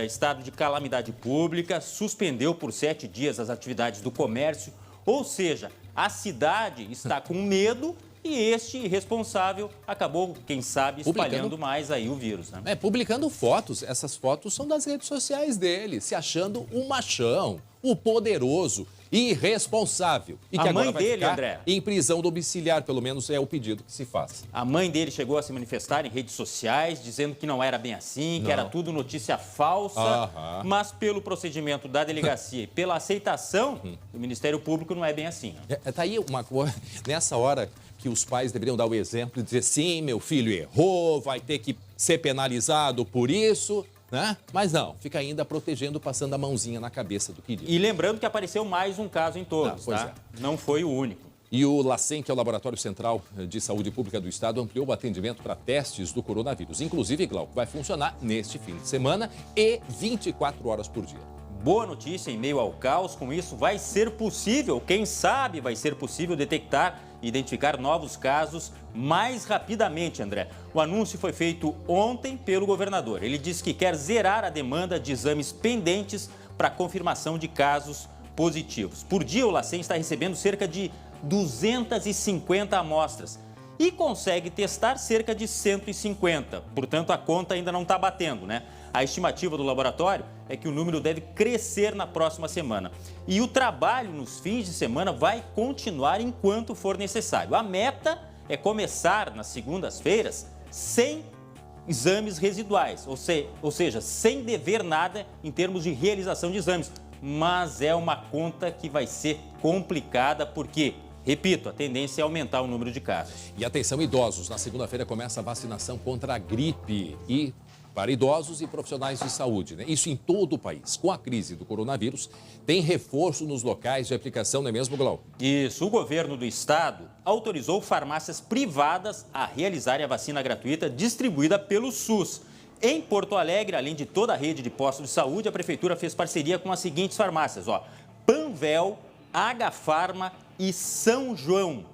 estado de calamidade pública, suspendeu por 7 dias as atividades do comércio, ou seja, a cidade está com medo e este irresponsável acabou, quem sabe, espalhando mais aí o vírus, né? Publicando fotos. Essas fotos são das redes sociais dele, se achando um machão, o poderoso, irresponsável. E que a mãe agora vai dele, ficar André, em prisão domiciliar, pelo menos é o pedido que se faz. A mãe dele chegou a se manifestar em redes sociais, dizendo que não era bem assim, que era tudo notícia falsa, mas pelo procedimento da delegacia e pela aceitação do Ministério Público não é bem assim. Tá aí uma coisa, nessa hora que os pais deveriam dar o exemplo e dizer, sim, meu filho errou, vai ter que ser penalizado por isso, né? Mas não, fica ainda protegendo, passando a mãozinha na cabeça do querido. E lembrando que apareceu mais um caso em Torres, tá? Não foi o único. E o LACEN, que é o Laboratório Central de Saúde Pública do Estado, ampliou o atendimento para testes do coronavírus. Inclusive, Glauco, vai funcionar neste fim de semana e 24 horas por dia. Boa notícia em meio ao caos. Com isso, vai ser possível, quem sabe vai ser possível detectar e identificar novos casos mais rapidamente, André. O anúncio foi feito ontem pelo governador. Ele disse que quer zerar a demanda de exames pendentes para confirmação de casos positivos. Por dia, o LACEN está recebendo cerca de 250 amostras e consegue testar cerca de 150. Portanto, a conta ainda não está batendo, né? A estimativa do laboratório é que o número deve crescer na próxima semana. E o trabalho nos fins de semana vai continuar enquanto for necessário. A meta é começar nas segundas-feiras sem exames residuais, ou seja, sem dever nada em termos de realização de exames. Mas é uma conta que vai ser complicada porque, repito, a tendência é aumentar o número de casos. E atenção, idosos, na segunda-feira começa a vacinação contra a gripe e para idosos e profissionais de saúde, né? Isso em todo o país. Com a crise do coronavírus, tem reforço nos locais de aplicação, não é mesmo, Glau? Isso. O governo do estado autorizou farmácias privadas a realizarem a vacina gratuita distribuída pelo SUS. Em Porto Alegre, além de toda a rede de postos de saúde, a prefeitura fez parceria com as seguintes farmácias, Panvel, H-Farma e São João.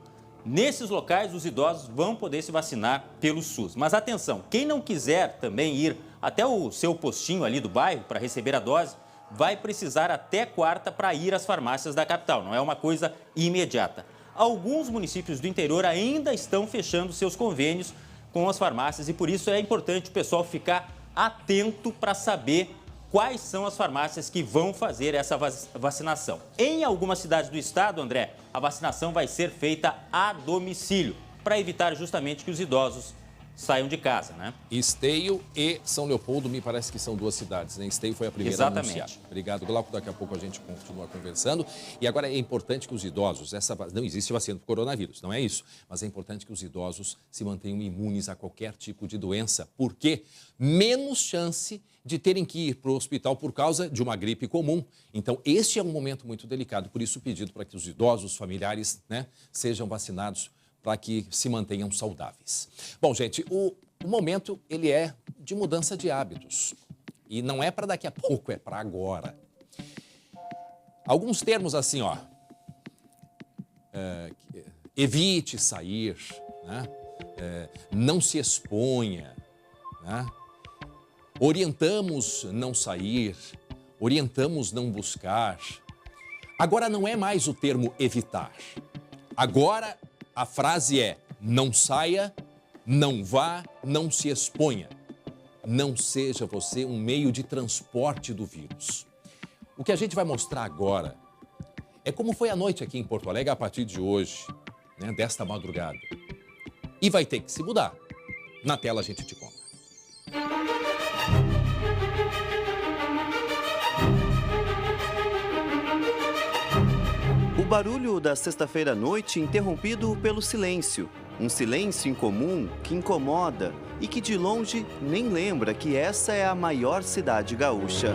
Nesses locais, os idosos vão poder se vacinar pelo SUS. Mas atenção, quem não quiser também ir até o seu postinho ali do bairro para receber a dose, vai precisar até quarta para ir às farmácias da capital. Não é uma coisa imediata. Alguns municípios do interior ainda estão fechando seus convênios com as farmácias e por isso é importante o pessoal ficar atento para saber quais são as farmácias que vão fazer essa vacinação. Em algumas cidades do estado, André, a vacinação vai ser feita a domicílio, para evitar justamente que os idosos saiam de casa, né? Esteio e São Leopoldo, me parece que são duas cidades, né? Esteio foi a primeira a anunciar. Obrigado, Glauco. Daqui a pouco a gente continua conversando. E agora é importante que os idosos, não existe vacina do coronavírus, não é isso, mas é importante que os idosos se mantenham imunes a qualquer tipo de doença, porque menos chance de terem que ir para o hospital por causa de uma gripe comum. Então, este é um momento muito delicado, por isso o pedido para que os idosos, os familiares, né, sejam vacinados para que se mantenham saudáveis. Bom, gente, o momento ele é de mudança de hábitos. E não é para daqui a pouco, é para agora. Alguns termos assim, evite sair, né? Não se exponha, né? Orientamos não sair, orientamos não buscar. Agora não é mais o termo evitar. Agora a frase é: não saia, não vá, não se exponha. Não seja você um meio de transporte do vírus. O que a gente vai mostrar agora é como foi a noite aqui em Porto Alegre a partir de hoje, né, desta madrugada. E vai ter que se mudar. Na tela a gente te conta. O barulho da sexta-feira à noite interrompido pelo silêncio. Um silêncio incomum que incomoda e que de longe nem lembra que essa é a maior cidade gaúcha.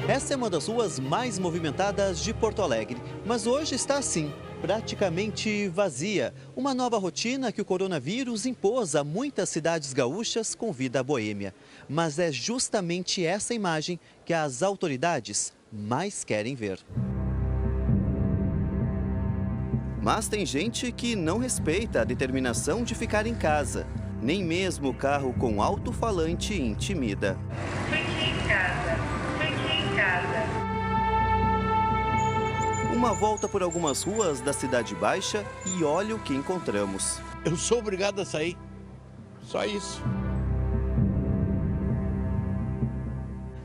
Essa é uma das ruas mais movimentadas de Porto Alegre, mas hoje está assim. praticamente vazia. Uma nova rotina que o coronavírus impôs a muitas cidades gaúchas com vida boêmia. Mas é justamente essa imagem que as autoridades mais querem ver. Mas tem gente que não respeita a determinação de ficar em casa. Nem mesmo o carro com alto-falante intimida. Fique em casa, fique em casa. Uma volta por algumas ruas da Cidade Baixa e olha o que encontramos. Eu sou obrigado a sair, só isso.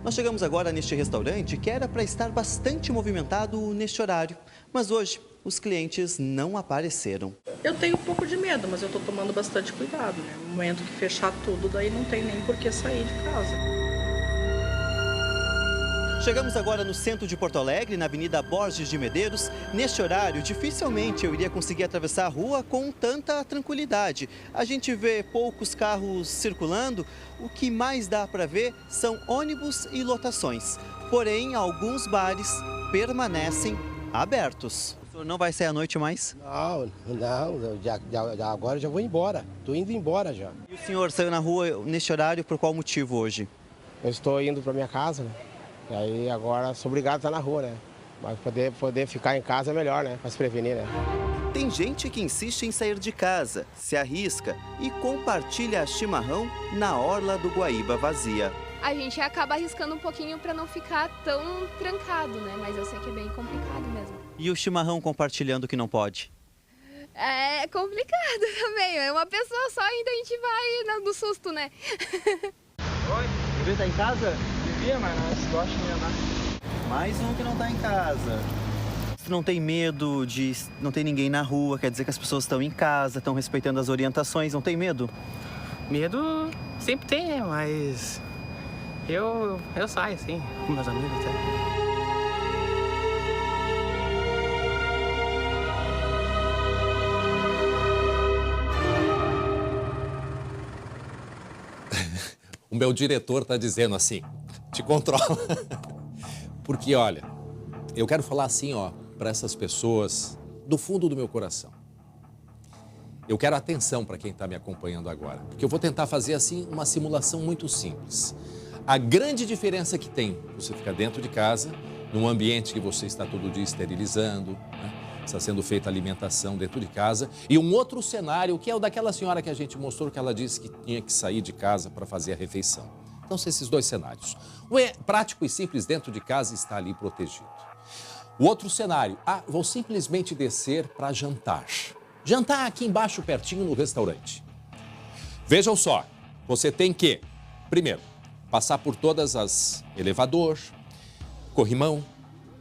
Nós chegamos agora neste restaurante que era para estar bastante movimentado neste horário, mas hoje os clientes não apareceram. Eu tenho um pouco de medo, mas eu estou tomando bastante cuidado, né? No momento que fechar tudo, daí não tem nem por que sair de casa. Chegamos agora no centro de Porto Alegre, na Avenida Borges de Medeiros. Neste horário, dificilmente eu iria conseguir atravessar a rua com tanta tranquilidade. A gente vê poucos carros circulando, o que mais dá para ver são ônibus e lotações. Porém, alguns bares permanecem abertos. O senhor não vai sair à noite mais? Não, agora já vou embora. Estou indo embora já. E o senhor saiu na rua neste horário por qual motivo hoje? Eu estou indo para minha casa, né? E aí agora sou obrigado a estar na rua, né? Mas poder ficar em casa é melhor, né? Para se prevenir, né? Tem gente que insiste em sair de casa, se arrisca e compartilha chimarrão na orla do Guaíba vazia. A gente acaba arriscando um pouquinho para não ficar tão trancado, né? Mas eu sei que é bem complicado mesmo. E o chimarrão compartilhando que não pode? É complicado também. É uma pessoa só, ainda a gente vai no susto, né? Oi, você tá em casa? Vivia, mas eu acho que não ia dar. Mais um que não tá em casa. Você não tem medo de não ter ninguém na rua? Quer dizer que as pessoas estão em casa, estão respeitando as orientações, não tem medo? Medo sempre tem, né? Mas eu saio, assim, com meus amigos até. O meu diretor está dizendo assim, te controla. Porque, olha, eu quero falar assim, ó, para essas pessoas do fundo do meu coração. Eu quero atenção para quem está me acompanhando agora, porque eu vou tentar fazer assim uma simulação muito simples. A grande diferença que tem você ficar dentro de casa, num ambiente que você está todo dia esterilizando, né? Está sendo feita alimentação dentro de casa, e um outro cenário que é o daquela senhora que a gente mostrou, que ela disse que tinha que sair de casa para fazer a refeição. Então, são esses dois cenários. O prático e simples dentro de casa está ali protegido. O outro cenário, vou simplesmente descer para jantar. Jantar aqui embaixo, pertinho no restaurante. Vejam só, você tem que, primeiro, passar por todas as elevador, corrimão,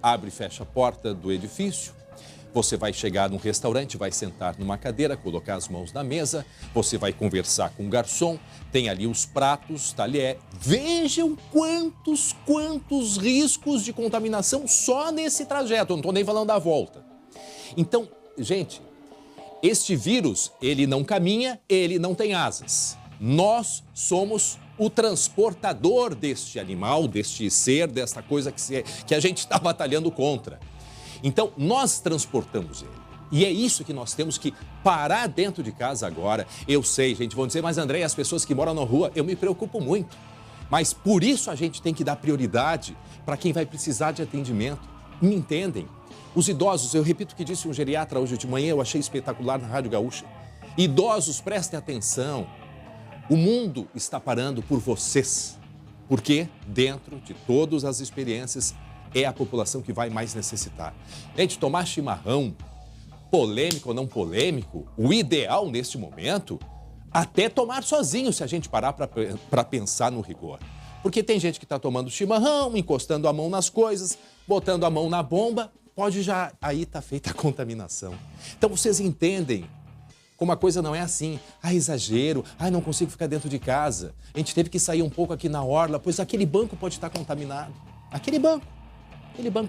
abre e fecha a porta do edifício. Você vai chegar num restaurante, vai sentar numa cadeira, colocar as mãos na mesa, você vai conversar com o garçom, tem ali os pratos, talher. Vejam quantos riscos de contaminação só nesse trajeto, eu não estou nem falando da volta. Então, gente, este vírus, ele não caminha, ele não tem asas. Nós somos o transportador deste animal, deste ser, desta coisa que a gente está batalhando contra. Então, nós transportamos ele. E é isso que nós temos que parar dentro de casa agora. Eu sei, gente, vão dizer, mas André, as pessoas que moram na rua, eu me preocupo muito. Mas por isso a gente tem que dar prioridade para quem vai precisar de atendimento. Me entendem? Os idosos, eu repito o que disse um geriatra hoje de manhã, eu achei espetacular na Rádio Gaúcha. Idosos, prestem atenção. O mundo está parando por vocês. Porque dentro de todas as experiências, é a população que vai mais necessitar. Gente, tomar chimarrão, polêmico ou não polêmico, o ideal neste momento, até tomar sozinho, se a gente parar para pensar no rigor. Porque tem gente que está tomando chimarrão, encostando a mão nas coisas, botando a mão na bomba, pode já, aí está feita a contaminação. Então vocês entendem como a coisa não é assim. Exagero, não consigo ficar dentro de casa. A gente teve que sair um pouco aqui na orla, pois aquele banco pode estar contaminado. Aquele banco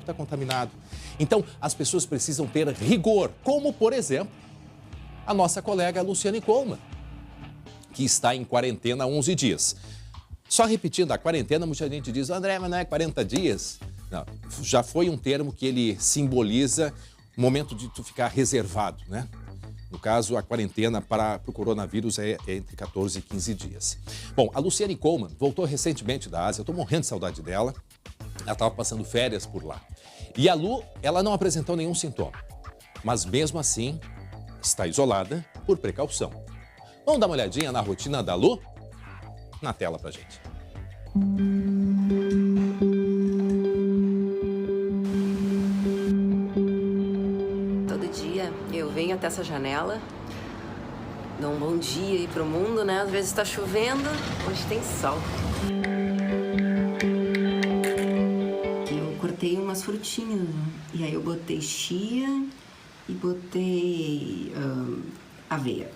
está contaminado. Então, as pessoas precisam ter rigor, como, por exemplo, a nossa colega Luciane Coleman, que está em quarentena há 11 dias. Só repetindo, a quarentena, muita gente diz, André, mas não é 40 dias? Não, já foi um termo que ele simboliza momento de tu ficar reservado, né? No caso, a quarentena para o coronavírus é entre 14 e 15 dias. Bom, a Luciane Coleman voltou recentemente da Ásia. Eu estou morrendo de saudade dela. Ela estava passando férias por lá. E a Lu, ela não apresentou nenhum sintoma. Mas mesmo assim, está isolada por precaução. Vamos dar uma olhadinha na rotina da Lu? Na tela pra gente. Todo dia eu venho até essa janela, dou um bom dia aí pro mundo, né? Às vezes tá chovendo, hoje tem sol. Eu cortei umas frutinhas, né? E aí eu botei chia e botei aveia.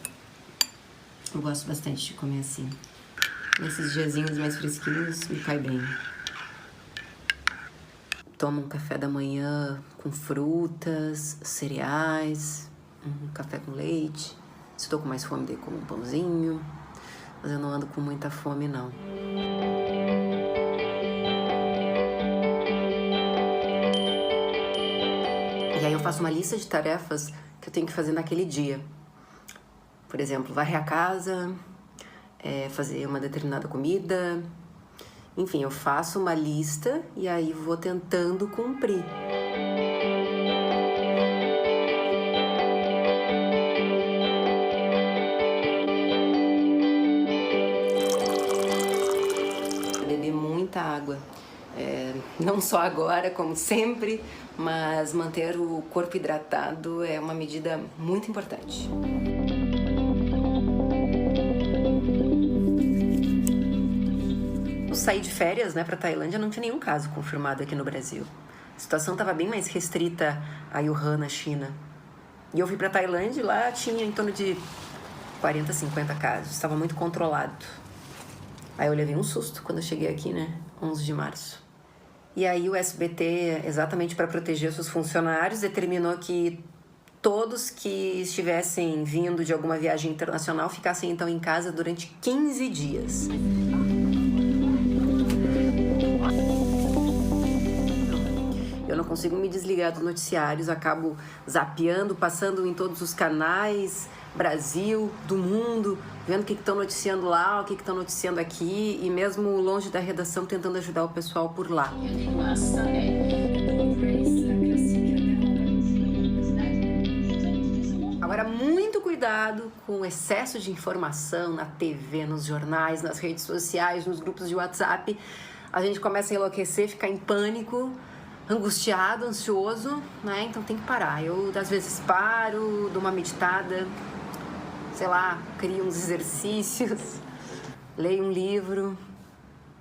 Eu gosto bastante de comer assim. Nesses diazinhos mais fresquinhos, me cai bem. Tomo um café da manhã com frutas, cereais, um café com leite. Se estou com mais fome, daí como um pãozinho. Mas eu não ando com muita fome, não. E aí eu faço uma lista de tarefas que eu tenho que fazer naquele dia. Por exemplo, varrer a casa, fazer uma determinada comida. Enfim, eu faço uma lista e aí vou tentando cumprir. Beber muita água. Não só agora, como sempre, mas manter o corpo hidratado é uma medida muito importante. Eu saí de férias, para Tailândia, não tinha nenhum caso confirmado aqui no Brasil. A situação estava bem mais restrita a Wuhan, na China. E eu fui para Tailândia e lá tinha em torno de 40, 50 casos. Estava muito controlado. Aí eu levei um susto quando eu cheguei aqui, 11 de março. E aí o SBT, exatamente para proteger seus funcionários, determinou que todos que estivessem vindo de alguma viagem internacional ficassem então em casa durante 15 dias. Eu não consigo me desligar dos noticiários, acabo zapeando, passando em todos os canais, Brasil, do mundo, vendo o que estão noticiando lá, o que estão noticiando aqui, e mesmo longe da redação, tentando ajudar o pessoal por lá. Agora, muito cuidado com o excesso de informação na TV, nos jornais, nas redes sociais, nos grupos de WhatsApp. A gente começa a enlouquecer, ficar em pânico, angustiado, ansioso, Então tem que parar. Eu, às vezes, paro, dou uma meditada, sei lá, crio uns exercícios, leio um livro,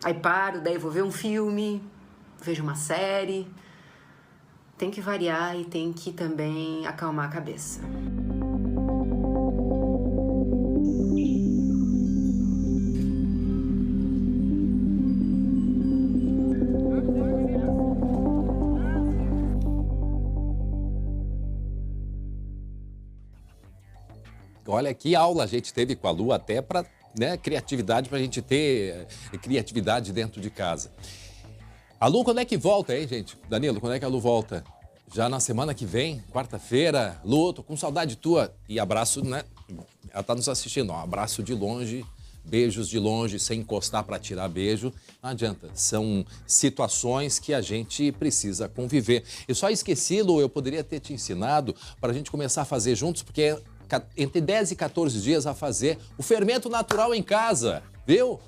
aí paro, daí vou ver um filme, vejo uma série. Tem que variar e tem que também acalmar a cabeça. Olha que aula a gente teve com a Lu, até para criatividade, para a gente ter criatividade dentro de casa. A Lu, quando é que volta, hein, gente? Danilo, quando é que a Lu volta? Já na semana que vem, quarta-feira. Lu, tô com saudade tua. E abraço, Ela tá nos assistindo, ó, abraço de longe, beijos de longe, sem encostar para tirar beijo. Não adianta, são situações que a gente precisa conviver. Eu só esqueci, Lu, eu poderia ter te ensinado para a gente começar a fazer juntos, porque entre 10 e 14 dias a fazer o fermento natural em casa, viu?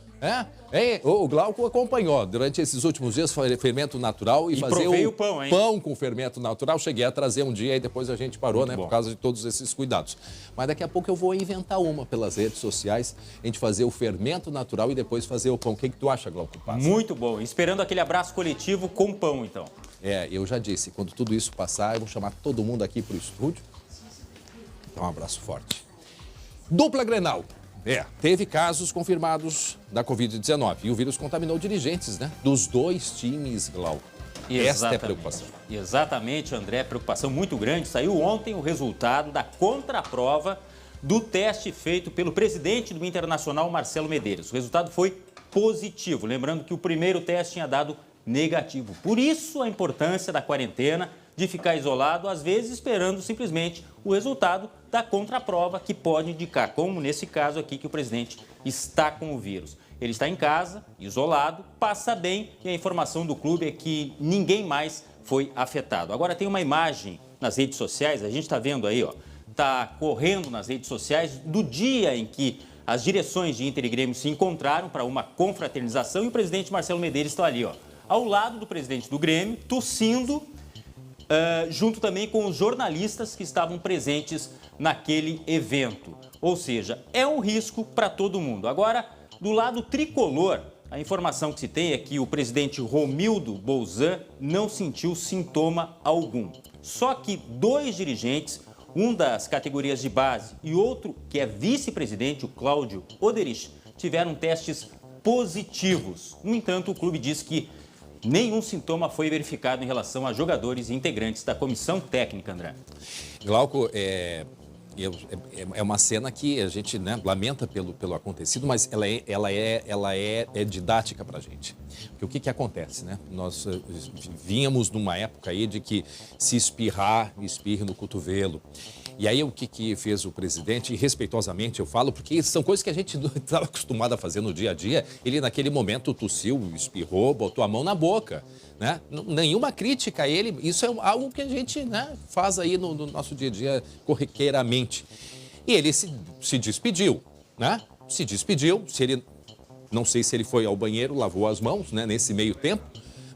O Glauco acompanhou durante esses últimos dias fermento natural e fazer o pão com fermento natural. Cheguei a trazer um dia e depois a gente parou, por causa de todos esses cuidados. Mas daqui a pouco eu vou inventar uma pelas redes sociais, a gente fazer o fermento natural e depois fazer o pão. O que tu acha, Glauco? Muito bom. Esperando aquele abraço coletivo com pão, então. Eu já disse, quando tudo isso passar, eu vou chamar todo mundo aqui para o estúdio. Então, um abraço forte. Dupla Grenal. Teve casos confirmados da Covid-19 e o vírus contaminou dirigentes, dos dois times, Glauco. Esta é a preocupação. Exatamente, André, preocupação muito grande. Saiu ontem o resultado da contraprova do teste feito pelo presidente do Internacional, Marcelo Medeiros. O resultado foi positivo, lembrando que o primeiro teste tinha dado negativo. Por isso a importância da quarentena de ficar isolado, às vezes esperando simplesmente o resultado da contraprova que pode indicar, como nesse caso aqui que o presidente está com o vírus. Ele está em casa, isolado, passa bem e a informação do clube é que ninguém mais foi afetado. Agora tem uma imagem nas redes sociais, a gente está vendo aí, ó, está correndo nas redes sociais do dia em que as direções de Inter e Grêmio se encontraram para uma confraternização e o presidente Marcelo Medeiros está ali, ó, ao lado do presidente do Grêmio, tossindo, junto também com os jornalistas que estavam presentes naquele evento. Ou seja, é um risco para todo mundo. Agora, do lado tricolor, a informação que se tem é que o presidente Romildo Bolzan não sentiu sintoma algum. Só que 2 dirigentes, um das categorias de base e outro que é vice-presidente, o Cláudio Oderich, tiveram testes positivos. No entanto, o clube diz que nenhum sintoma foi verificado em relação a jogadores e integrantes da comissão técnica, André. Glauco, é uma cena que a gente, né, lamenta pelo acontecido, mas ela é didática para a gente. Porque o que acontece, né? Nós vínhamos numa época aí de que se espirrar, espirre no cotovelo. E aí o que fez o presidente, e respeitosamente eu falo, porque são coisas que a gente estava acostumado a fazer no dia a dia. Ele naquele momento tossiu, espirrou, botou a mão na boca, né? Nenhuma crítica a ele, isso é algo que a gente, né, faz aí no nosso dia a dia corriqueiramente. E ele se despediu, né? Se despediu, não sei se ele foi ao banheiro, lavou as mãos, né, nesse meio tempo,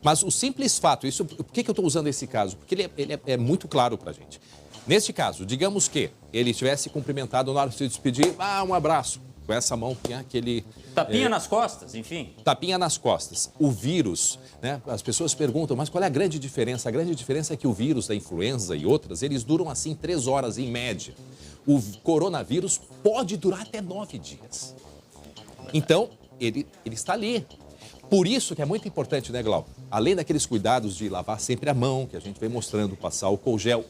mas o simples fato, por que eu estou usando esse caso? Porque ele é muito claro para a gente. Neste caso, digamos que ele tivesse cumprimentado na hora de se despedir, um abraço, com essa mão que aquele... Tapinha nas costas, enfim. Tapinha nas costas. O vírus, né? As pessoas perguntam, mas qual é a grande diferença? A grande diferença é que o vírus da influenza e outras, eles duram assim 3 horas em média. O coronavírus pode durar até 9 dias. Então, ele está ali. Por isso que é muito importante, né, Glauco? Além daqueles cuidados de lavar sempre a mão, que a gente vem mostrando, passar álcool gel,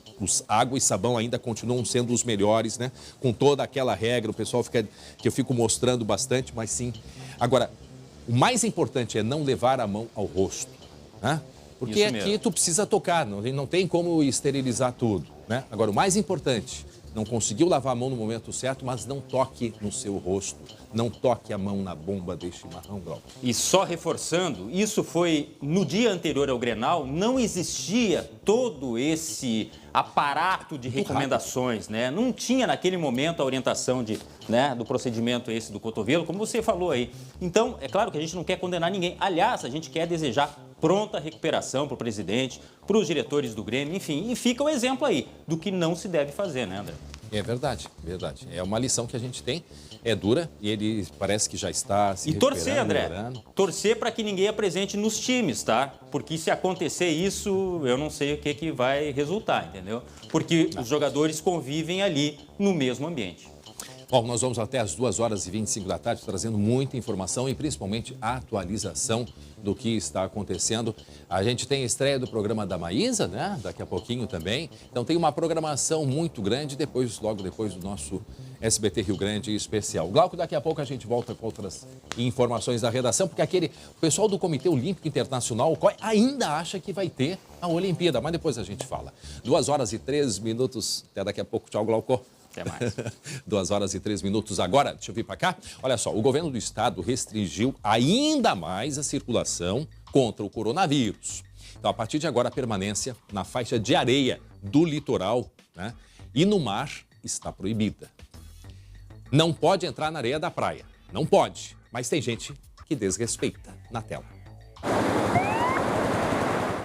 água e sabão ainda continuam sendo os melhores, né? Com toda aquela regra, o pessoal que eu fico mostrando bastante, mas sim. Agora, o mais importante é não levar a mão ao rosto, né? Porque aqui tu precisa tocar, não tem como esterilizar tudo, né? Agora, o mais importante, não conseguiu lavar a mão no momento certo, mas não toque no seu rosto. Não toque a mão na bomba de chimarrão, Glauco. E só reforçando, isso foi no dia anterior ao Grenal, não existia todo esse aparato de recomendações, né? Não tinha naquele momento a orientação do procedimento esse do cotovelo, como você falou aí. Então, é claro que a gente não quer condenar ninguém. Aliás, a gente quer desejar pronta recuperação para o presidente, para os diretores do Grêmio, enfim. E fica o exemplo aí do que não se deve fazer, né, André? É verdade, verdade. É uma lição que a gente tem, é dura e ele parece que já está se recuperando. E torcer, André, torcer para que ninguém apresente nos times, tá? Porque se acontecer isso, eu não sei o que vai resultar, entendeu? Porque os jogadores convivem ali no mesmo ambiente. Bom, nós vamos até às 2h25 da tarde trazendo muita informação e principalmente a atualização do que está acontecendo. A gente tem a estreia do programa da Maísa, né? Daqui a pouquinho também. Então tem uma programação muito grande, logo depois do nosso SBT Rio Grande especial. Glauco, daqui a pouco a gente volta com outras informações da redação, porque o pessoal do Comitê Olímpico Internacional, o COI, ainda acha que vai ter a Olimpíada, mas depois a gente fala. 2h03. Até daqui a pouco. Tchau, Glauco. Até mais. 2h03 agora. Deixa eu vir para cá. Olha só, o governo do estado restringiu ainda mais a circulação contra o coronavírus. Então, a partir de agora, a permanência na faixa de areia do litoral, né, e no mar está proibida. Não pode entrar na areia da praia. Não pode. Mas tem gente que desrespeita. Na tela.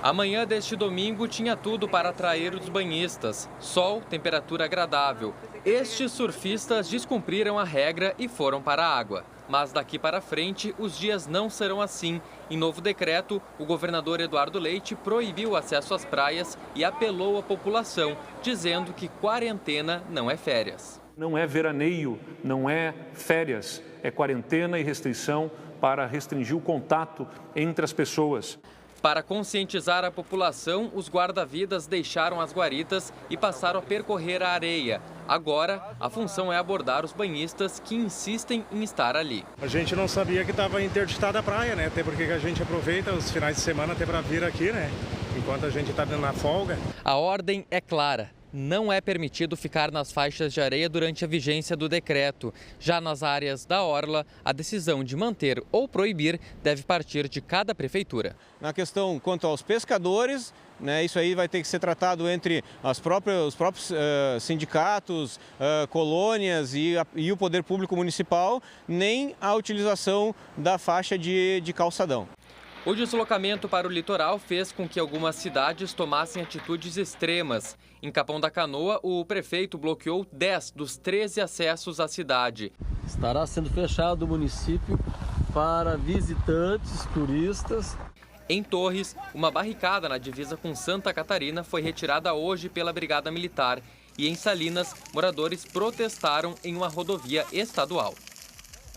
A manhã deste domingo tinha tudo para atrair os banhistas. Sol, temperatura agradável. Estes surfistas descumpriram a regra e foram para a água. Mas daqui para frente, os dias não serão assim. Em novo decreto, o governador Eduardo Leite proibiu o acesso às praias e apelou à população, dizendo que quarentena não é férias. Não é veraneio, não é férias, é quarentena e restrição para restringir o contato entre as pessoas. Para conscientizar a população, os guarda-vidas deixaram as guaritas e passaram a percorrer a areia. Agora, a função é abordar os banhistas que insistem em estar ali. A gente não sabia que estava interditada a praia, né? Até porque a gente aproveita os finais de semana até para vir aqui, né? Enquanto a gente está dando na folga. A ordem é clara. Não é permitido ficar nas faixas de areia durante a vigência do decreto. Já nas áreas da orla, a decisão de manter ou proibir deve partir de cada prefeitura. Na questão quanto aos pescadores, né, isso aí vai ter que ser tratado entre os próprios sindicatos, colônias e o poder público municipal, nem a utilização da faixa de calçadão. O deslocamento para o litoral fez com que algumas cidades tomassem atitudes extremas. Em Capão da Canoa, o prefeito bloqueou 10 dos 13 acessos à cidade. Estará sendo fechado o município para visitantes, turistas. Em Torres, uma barricada na divisa com Santa Catarina foi retirada hoje pela Brigada Militar. E em Salinas, moradores protestaram em uma rodovia estadual.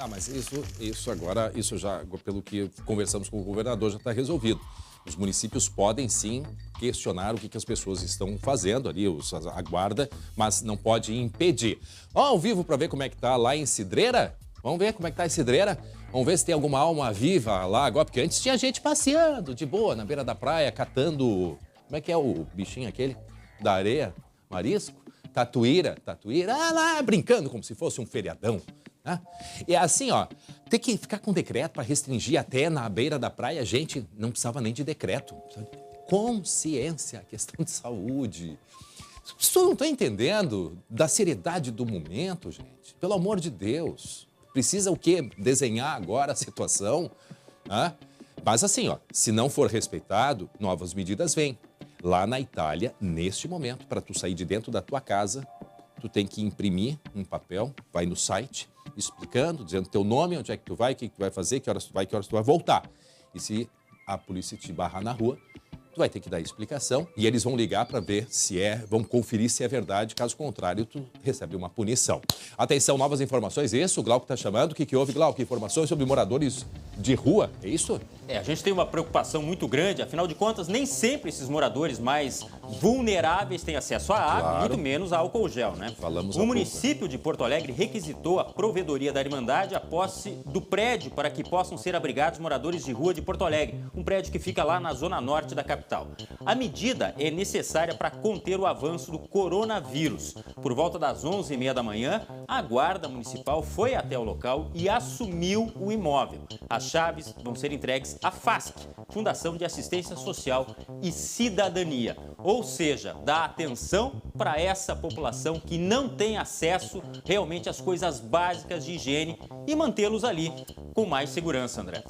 Mas isso já, pelo que conversamos com o governador, já está resolvido. Os municípios podem sim questionar o que as pessoas estão fazendo ali, a guarda, mas não pode impedir. Ao vivo para ver como é que tá lá em Cidreira? Vamos ver como é que tá em Cidreira? Vamos ver se tem alguma alma viva lá agora, porque antes tinha gente passeando de boa na beira da praia, catando, como é que é o bichinho aquele da areia? Marisco? Tatuíra, lá brincando como se fosse um feriadão. E assim, tem que ficar com decreto para restringir até na beira da praia. Gente, não precisava nem de decreto. Consciência, questão de saúde. Vocês não estão entendendo da seriedade do momento, gente? Pelo amor de Deus. Precisa o quê? Desenhar agora a situação? Mas assim, se não for respeitado, novas medidas vêm. Lá na Itália, neste momento, para tu sair de dentro da tua casa, tu tem que imprimir um papel, vai no site, explicando, dizendo teu nome, onde é que tu vai, o que tu vai fazer, que horas tu vai, que horas tu vai voltar. E se a polícia te barrar na rua, tu vai ter que dar explicação e eles vão ligar para ver vão conferir se é verdade, caso contrário, tu recebe uma punição. Atenção, novas informações, isso, o Glauco está chamando, o que houve, Glauco? Informações sobre moradores de rua, é isso? A gente tem uma preocupação muito grande, afinal de contas, nem sempre esses moradores mais vulneráveis têm acesso à água, muito menos a álcool gel, né? O município de Porto Alegre requisitou a provedoria da Irmandade a posse do prédio para que possam ser abrigados moradores de rua de Porto Alegre, um prédio que fica lá na zona norte da capital. A medida é necessária para conter o avanço do coronavírus. Por volta das 11h30 da manhã, a Guarda Municipal foi até o local e assumiu o imóvel. As chaves vão ser entregues à FASC, Fundação de Assistência Social e Cidadania. Ou seja, dá atenção para essa população que não tem acesso realmente às coisas básicas de higiene e mantê-los ali com mais segurança, André.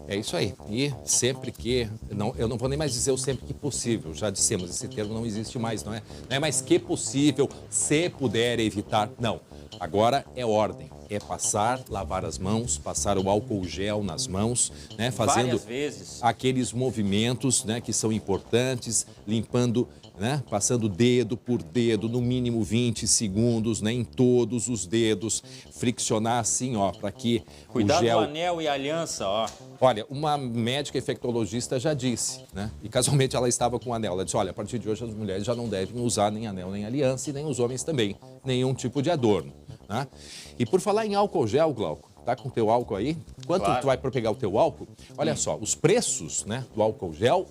É isso aí. E sempre que... eu não vou nem mais dizer o sempre que possível. Já dissemos, esse termo não existe mais, não é mais que possível, se puder evitar. Não. Agora é ordem. É passar, lavar as mãos, passar o álcool gel nas mãos, né? Fazendo várias vezes aqueles movimentos, né, que são importantes, limpando, né, passando dedo por dedo, no mínimo 20 segundos, né, em todos os dedos, friccionar assim, para que cuidado o gel... do anel e a aliança, Olha, uma médica infectologista já disse, né, e casualmente ela estava com o anel, ela disse, olha, a partir de hoje as mulheres já não devem usar nem anel, nem aliança, e nem os homens também, nenhum tipo de adorno. Né? E por falar em álcool gel, Glauco, tá com o teu álcool aí? Quanto tu vai para pegar o teu álcool? Olha só, os preços, né, do álcool gel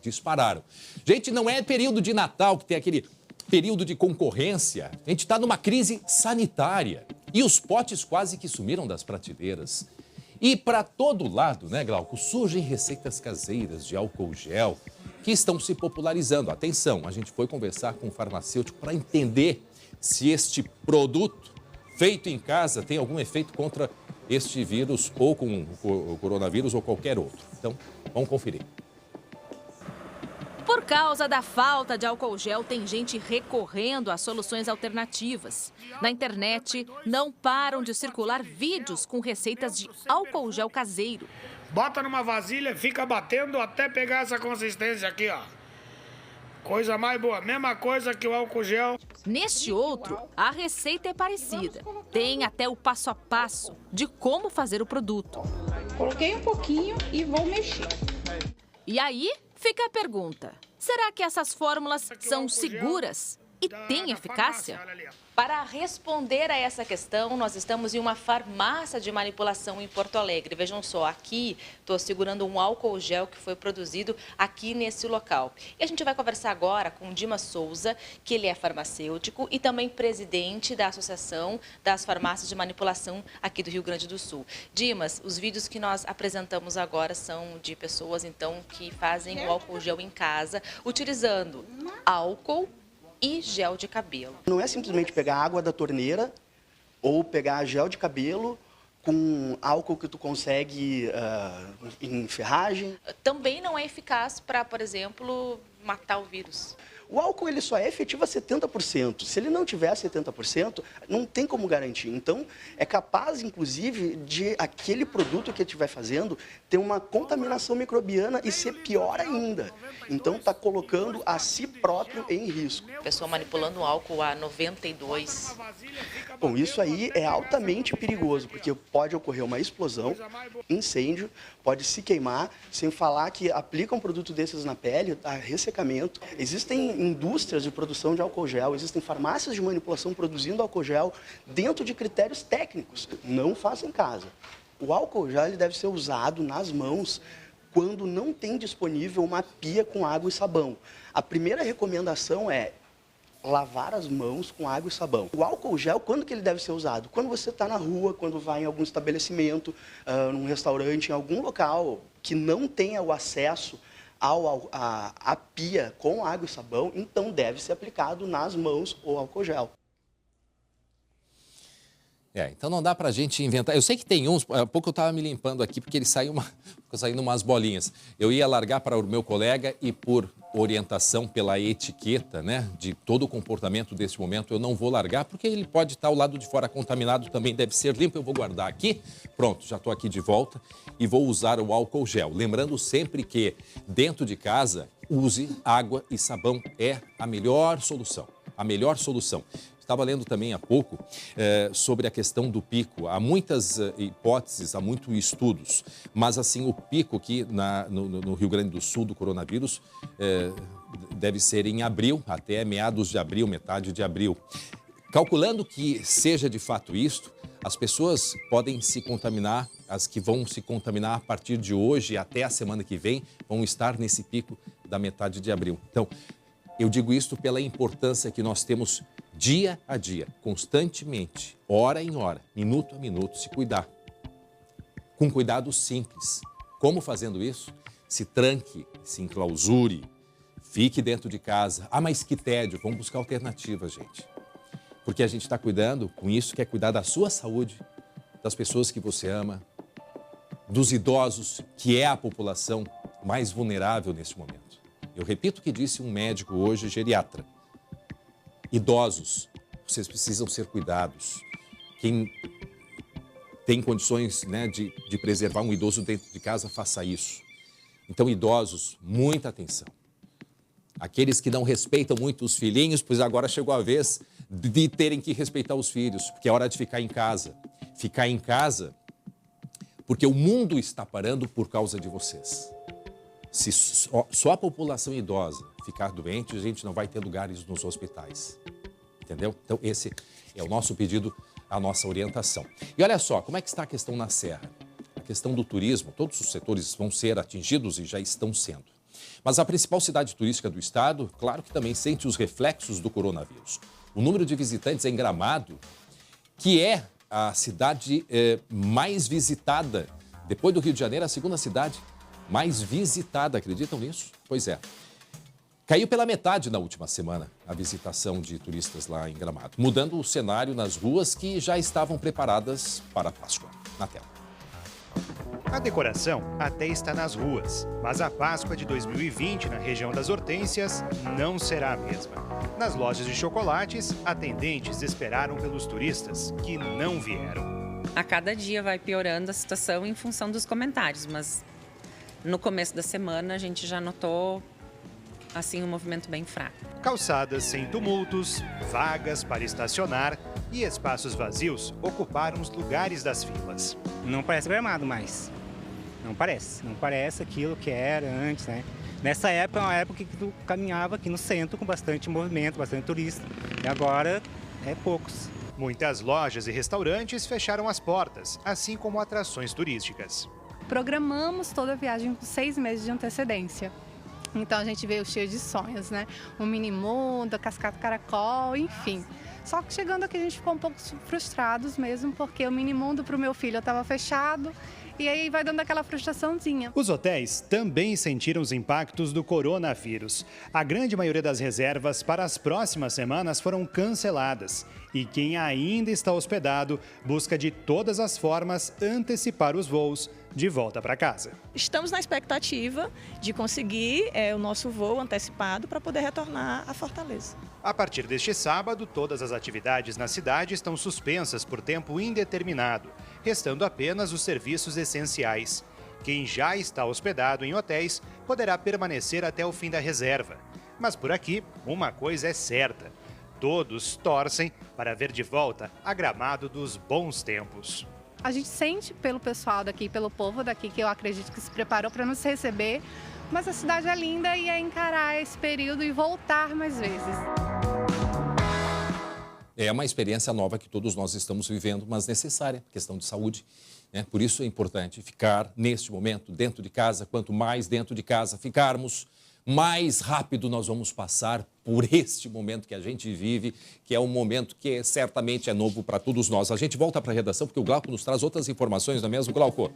dispararam. Gente, não é período de Natal que tem aquele período de concorrência. A gente está numa crise sanitária e os potes quase que sumiram das prateleiras. E para todo lado, né, Glauco, surgem receitas caseiras de álcool gel que estão se popularizando. Atenção, a gente foi conversar com um farmacêutico para entender se este produto feito em casa tem algum efeito contra este vírus ou com o coronavírus ou qualquer outro. Então, vamos conferir. Por causa da falta de álcool gel, tem gente recorrendo a soluções alternativas. Na internet, não param de circular vídeos com receitas de álcool gel caseiro. Bota numa vasilha, fica batendo até pegar essa consistência aqui, Coisa mais boa, mesma coisa que o álcool gel. Neste outro, a receita é parecida. Tem até o passo a passo de como fazer o produto. Coloquei um pouquinho e vou mexer. E aí fica a pergunta: será que essas fórmulas são seguras? E tem eficácia? Para responder a essa questão, nós estamos em uma farmácia de manipulação em Porto Alegre. Vejam só, aqui estou segurando um álcool gel que foi produzido aqui nesse local. E a gente vai conversar agora com o Dimas Souza, que ele é farmacêutico e também presidente da Associação das Farmácias de Manipulação aqui do Rio Grande do Sul. Dimas, os vídeos que nós apresentamos agora são de pessoas, então, que fazem o álcool gel em casa, utilizando álcool e gel de cabelo. Não é simplesmente pegar água da torneira ou pegar gel de cabelo com álcool que tu consegue em ferragem. Também não é eficaz para, por exemplo, matar o vírus. O álcool ele só é efetivo a 70%. Se ele não tiver 70%, não tem como garantir. Então, é capaz, inclusive, de aquele produto que estiver fazendo ter uma contaminação microbiana e ser pior ainda. Então, está colocando a si próprio em risco. Pessoa manipulando o álcool a 92. Bom, isso aí é altamente perigoso, porque pode ocorrer uma explosão, incêndio, pode se queimar, sem falar que aplica um produto desses na pele, dá ressecamento. Existem indústrias de produção de álcool gel, existem farmácias de manipulação produzindo álcool gel dentro de critérios técnicos. Não faça em casa. O álcool gel ele deve ser usado nas mãos quando não tem disponível uma pia com água e sabão. A primeira recomendação é lavar as mãos com água e sabão. O álcool gel, quando que ele deve ser usado? Quando você está na rua, quando vai em algum estabelecimento, num restaurante, em algum local que não tenha o acesso a pia com água e sabão, então deve ser aplicado nas mãos o álcool gel. Então não dá pra gente inventar. Eu sei que tem uns, há pouco eu estava me limpando aqui porque ele saiu saindo umas bolinhas. Eu ia largar para o meu colega e por orientação pela etiqueta, né, de todo o comportamento desse momento, eu não vou largar porque ele pode estar ao lado de fora contaminado, também deve ser limpo. Eu vou guardar aqui. Pronto, já estou aqui de volta e vou usar o álcool gel. Lembrando sempre que dentro de casa, use água e sabão, é a melhor solução. A melhor solução. Estava lendo também há pouco sobre a questão do pico. Há muitas hipóteses, há muitos estudos, mas assim o pico aqui no Rio Grande do Sul do coronavírus deve ser em abril, até meados de abril, metade de abril. Calculando que seja de fato isto, as pessoas podem se contaminar, as que vão se contaminar a partir de hoje até a semana que vem, vão estar nesse pico da metade de abril. Então, eu digo isto pela importância que nós temos dia a dia, constantemente, hora em hora, minuto a minuto, se cuidar. Com cuidado simples. Como fazendo isso? Se tranque, se enclausure, fique dentro de casa. Ah, mas que tédio, vamos buscar alternativas, gente. Porque a gente está cuidando com isso, que é cuidar da sua saúde, das pessoas que você ama, dos idosos, que é a população mais vulnerável nesse momento. Eu repito o que disse um médico hoje, geriatra. Idosos, vocês precisam ser cuidados. Quem tem condições, né, de preservar um idoso dentro de casa, faça isso. Então, idosos, muita atenção. Aqueles que não respeitam muito os filhinhos, pois agora chegou a vez de terem que respeitar os filhos, porque é hora de ficar em casa. Ficar em casa porque o mundo está parando por causa de vocês. Se só a população idosa ficar doente, a gente não vai ter lugares nos hospitais. Entendeu? Então, esse é o nosso pedido, a nossa orientação. E olha só, como é que está a questão na Serra? A questão do turismo, todos os setores vão ser atingidos e já estão sendo. Mas a principal cidade turística do estado, claro que também sente os reflexos do coronavírus. O número de visitantes em Gramado, que é a cidade mais visitada, depois do Rio de Janeiro, a segunda cidade mais visitada, acreditam nisso? Pois é. Caiu pela metade na última semana a visitação de turistas lá em Gramado, mudando o cenário nas ruas que já estavam preparadas para a Páscoa. Na tela. A decoração até está nas ruas, mas a Páscoa de 2020 na região das Hortênsias não será a mesma. Nas lojas de chocolates, atendentes esperaram pelos turistas que não vieram. A cada dia vai piorando a situação em função dos comentários, mas no começo da semana a gente já notou assim um movimento bem fraco. Calçadas sem tumultos, vagas para estacionar e espaços vazios ocuparam os lugares das filas. Não parece Gramado mais. Não parece aquilo que era antes, né? Nessa época, é uma época que tu caminhava aqui no centro com bastante movimento, bastante turista. E agora é poucos. Muitas lojas e restaurantes fecharam as portas, assim como atrações turísticas. Programamos toda a viagem com 6 meses de antecedência. Então a gente veio cheio de sonhos, né? O Minimundo, a Cascata Caracol, enfim. Só que chegando aqui a gente ficou um pouco frustrados mesmo, porque o Minimundo para o meu filho estava fechado e aí vai dando aquela frustraçãozinha. Os hotéis também sentiram os impactos do coronavírus. A grande maioria das reservas para as próximas semanas foram canceladas. E quem ainda está hospedado busca de todas as formas antecipar os voos de volta para casa. Estamos na expectativa de conseguir o nosso voo antecipado para poder retornar à Fortaleza. A partir deste sábado, todas as atividades na cidade estão suspensas por tempo indeterminado, restando apenas os serviços essenciais. Quem já está hospedado em hotéis poderá permanecer até o fim da reserva. Mas por aqui, uma coisa é certa: todos torcem para ver de volta a Gramado dos bons tempos. A gente sente pelo pessoal daqui, pelo povo daqui, que eu acredito que se preparou para nos receber, mas a cidade é linda e é encarar esse período e voltar mais vezes. É uma experiência nova que todos nós estamos vivendo, mas necessária, questão de saúde, né? Por isso é importante ficar neste momento dentro de casa. Quanto mais dentro de casa ficarmos, mais rápido nós vamos passar por este momento que a gente vive, que é um momento que certamente é novo para todos nós. A gente volta para a redação porque o Glauco nos traz outras informações, não é mesmo, Glauco?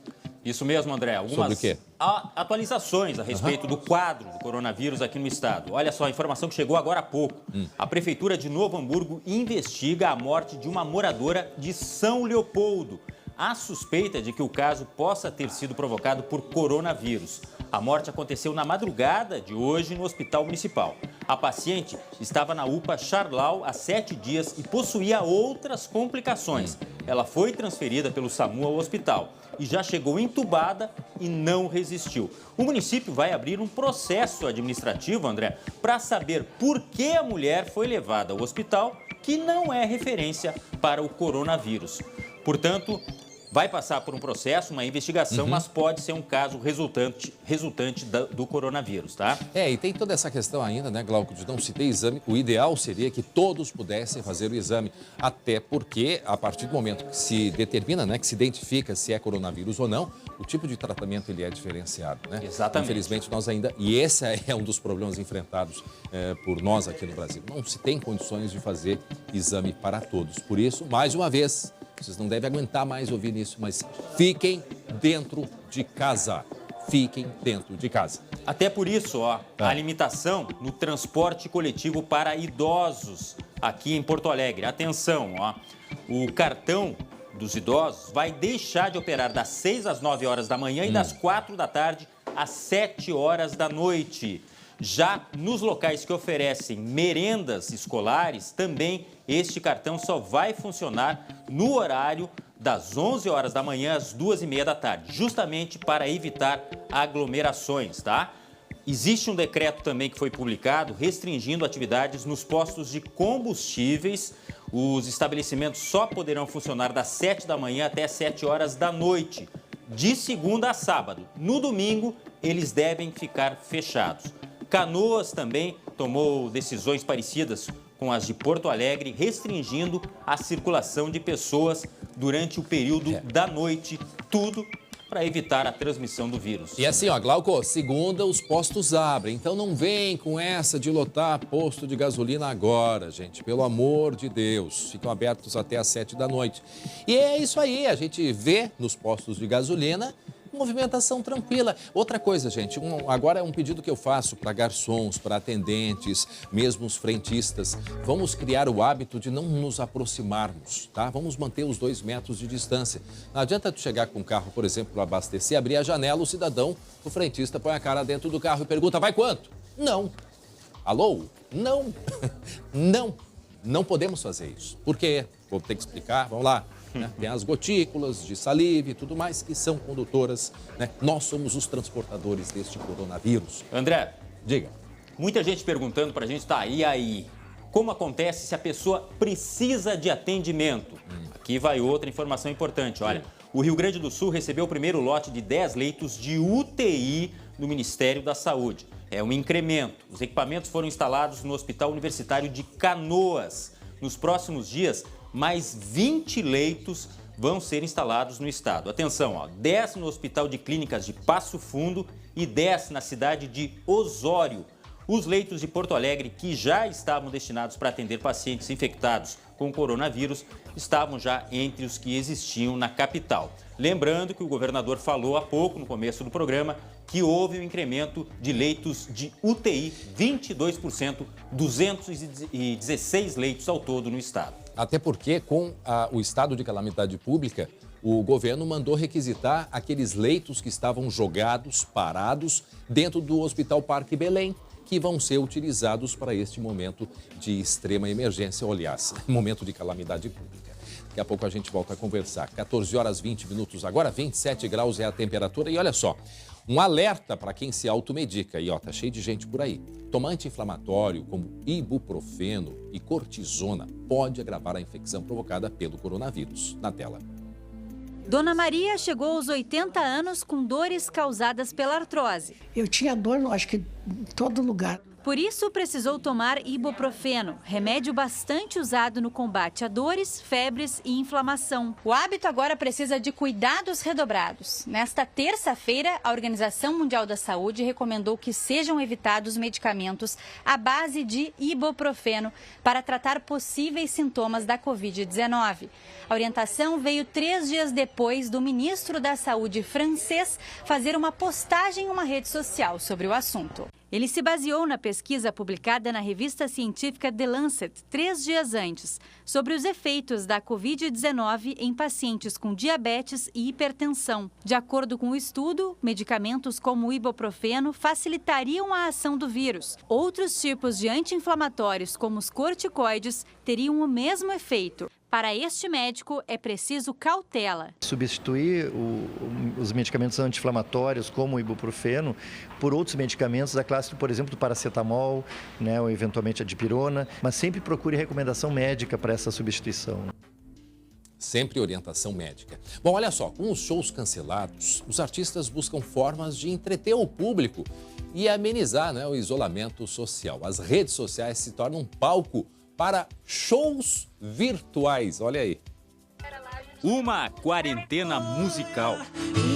Isso mesmo, André. Algumas Sobre o quê? Atualizações a respeito do quadro do coronavírus aqui no estado. Olha só, a informação que chegou agora há pouco. A Prefeitura de Novo Hamburgo investiga a morte de uma moradora de São Leopoldo. Há suspeita de que o caso possa ter sido provocado por coronavírus. A morte aconteceu na madrugada de hoje no Hospital Municipal. A paciente estava na UPA Charlau há 7 dias e possuía outras complicações. Ela foi transferida pelo SAMU ao hospital e já chegou entubada e não resistiu. O município vai abrir um processo administrativo, André, para saber por que a mulher foi levada ao hospital, que não é referência para o coronavírus. Portanto, vai passar por um processo, uma investigação, mas pode ser um caso resultante do coronavírus, tá? E tem toda essa questão ainda, né, Glauco, de não se ter exame. O ideal seria que todos pudessem fazer o exame, até porque, a partir do momento que se determina, né, que se identifica se é coronavírus ou não, o tipo de tratamento ele é diferenciado, né? Exatamente. Infelizmente, nós ainda... E esse é um dos problemas enfrentados por nós aqui no Brasil. Não se tem condições de fazer exame para todos. Por isso, mais uma vez... Vocês não devem aguentar mais ouvir isso, mas fiquem dentro de casa. Fiquem dentro de casa. Até por isso, a limitação no transporte coletivo para idosos aqui em Porto Alegre. Atenção, o cartão dos idosos vai deixar de operar das 6 às 9 horas da manhã e das 4 da tarde às 7 horas da noite. Já nos locais que oferecem merendas escolares, também este cartão só vai funcionar no horário das 11 horas da manhã às 2h30 da tarde, justamente para evitar aglomerações, tá? Existe um decreto também que foi publicado restringindo atividades nos postos de combustíveis. Os estabelecimentos só poderão funcionar das 7 da manhã até 7 horas da noite, de segunda a sábado. No domingo, eles devem ficar fechados. Canoas também tomou decisões parecidas com as de Porto Alegre, restringindo a circulação de pessoas durante o período da noite, tudo para evitar a transmissão do vírus. E assim, Glauco, segunda os postos abrem, então não vem com essa de lotar posto de gasolina agora, gente, pelo amor de Deus. Ficam abertos até às 7 da noite. E é isso aí, a gente vê nos postos de gasolina movimentação tranquila. Outra coisa, gente, agora é um pedido que eu faço para garçons, para atendentes, mesmo os frentistas. Vamos criar o hábito de não nos aproximarmos, tá? Vamos manter os 2 metros de distância. Não adianta tu chegar com o carro, por exemplo, para abastecer, abrir a janela, o cidadão, o frentista, põe a cara dentro do carro e pergunta, vai quanto? Não. Alô? Não. Não podemos fazer isso. Por quê? Vou ter que explicar, vamos lá. Né? Tem as gotículas de saliva e tudo mais que são condutoras, né? Nós somos os transportadores deste coronavírus. André, diga. Muita gente perguntando pra gente, e aí? Como acontece se a pessoa precisa de atendimento? Aqui vai outra informação importante, olha. O Rio Grande do Sul recebeu o primeiro lote de 10 leitos de UTI do Ministério da Saúde. É um incremento. Os equipamentos foram instalados no Hospital Universitário de Canoas. Nos próximos dias, mais 20 leitos vão ser instalados no estado. Atenção, 10 no Hospital de Clínicas de Passo Fundo e 10 na cidade de Osório. Os leitos de Porto Alegre, que já estavam destinados para atender pacientes infectados com coronavírus, estavam já entre os que existiam na capital. Lembrando que o governador falou há pouco, no começo do programa, que houve um incremento de leitos de UTI, 22%, 216 leitos ao todo no estado. Até porque, com o estado de calamidade pública, o governo mandou requisitar aqueles leitos que estavam jogados, parados, dentro do Hospital Parque Belém, que vão ser utilizados para este momento de extrema emergência, aliás, momento de calamidade pública. Daqui a pouco a gente volta a conversar. 14 horas 20 minutos, agora 27 graus é a temperatura. E olha só, um alerta para quem se automedica. E ó, tá cheio de gente por aí. Tomar anti-inflamatório como ibuprofeno e cortisona pode agravar a infecção provocada pelo coronavírus. Na tela. Dona Maria chegou aos 80 anos com dores causadas pela artrose. Eu tinha dor, acho que em todo lugar. Por isso, precisou tomar ibuprofeno, remédio bastante usado no combate a dores, febres e inflamação. O hábito agora precisa de cuidados redobrados. Nesta terça-feira, a Organização Mundial da Saúde recomendou que sejam evitados medicamentos à base de ibuprofeno para tratar possíveis sintomas da Covid-19. A orientação veio 3 dias depois do ministro da Saúde francês fazer uma postagem em uma rede social sobre o assunto. Ele se baseou na pesquisa publicada na revista científica The Lancet 3 dias antes, sobre os efeitos da Covid-19 em pacientes com diabetes e hipertensão. De acordo com o estudo, medicamentos como o ibuprofeno facilitariam a ação do vírus. Outros tipos de anti-inflamatórios, como os corticoides, teriam o mesmo efeito. Para este médico, é preciso cautela. Substituir os medicamentos anti-inflamatórios, como o ibuprofeno, por outros medicamentos da classe, por exemplo, do paracetamol, né, ou eventualmente a dipirona, mas sempre procure recomendação médica para essa substituição. Sempre orientação médica. Bom, olha só, com os shows cancelados, os artistas buscam formas de entreter o público e amenizar, né, o isolamento social. As redes sociais se tornam um palco para shows virtuais. Olha aí. Uma quarentena musical.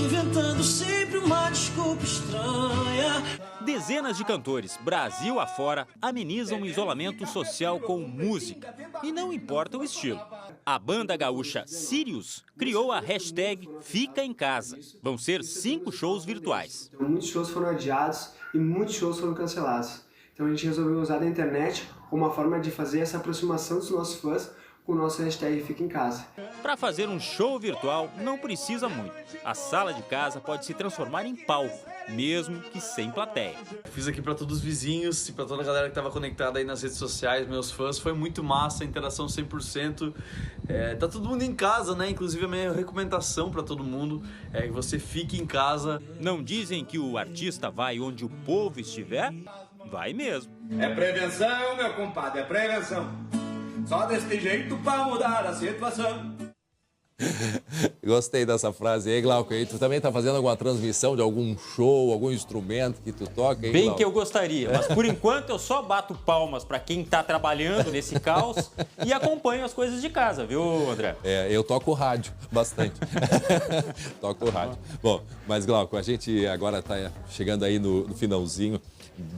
Inventando sempre uma desculpa estranha. Dezenas de cantores, Brasil afora, amenizam o isolamento social com música. E não importa o estilo. A banda gaúcha Sirius criou a hashtag Fica em Casa. Vão ser 5 shows virtuais. Muitos shows foram adiados e muitos shows foram cancelados. Então a gente resolveu usar a internet como uma forma de fazer essa aproximação dos nossos fãs com o nosso hashtag Fica em Casa. Para fazer um show virtual não precisa muito. A sala de casa pode se transformar em palco, mesmo que sem plateia. Fiz aqui para todos os vizinhos e para toda a galera que estava conectada aí nas redes sociais, meus fãs. Foi muito massa, a interação 100%. Tá todo mundo em casa, né? Inclusive a minha recomendação para todo mundo é que você fique em casa. Não dizem que o artista vai onde o povo estiver? Vai mesmo. É prevenção, meu compadre, é prevenção. Só desse jeito para mudar a situação. Gostei dessa frase aí, Glauco. E tu também tá fazendo alguma transmissão de algum show, algum instrumento que tu toca? Hein, Bem Glauco? que eu gostaria, mas por enquanto eu só bato palmas para quem tá trabalhando nesse caos e acompanho as coisas de casa, viu, André? Eu toco rádio bastante. Toco rádio. Bom, mas Glauco, a gente agora tá chegando aí no finalzinho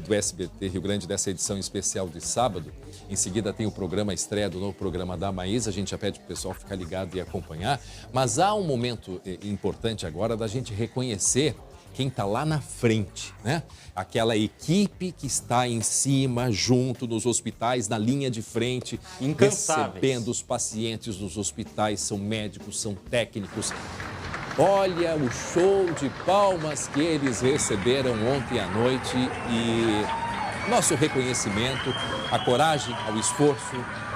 do SBT Rio Grande, dessa edição especial de sábado. Em seguida tem o programa, a estreia do novo programa da Maísa. A gente já pede para o pessoal ficar ligado e acompanhar. Mas há um momento importante agora da gente reconhecer quem está lá na frente, né? Aquela equipe que está em cima, junto nos hospitais, na linha de frente, recebendo os pacientes nos hospitais. São médicos, são técnicos. Olha o show de palmas que eles receberam ontem à noite e nosso reconhecimento, a coragem, ao esforço,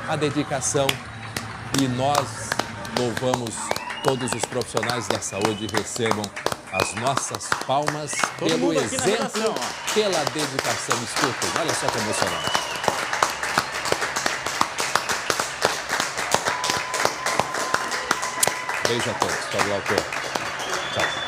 a dedicação. E nós louvamos todos os profissionais da saúde, recebam as nossas palmas pelo exemplo, pela dedicação. Escutem, olha só que emocionante. Beijo a todos. Tchau, Glauco. Tchau.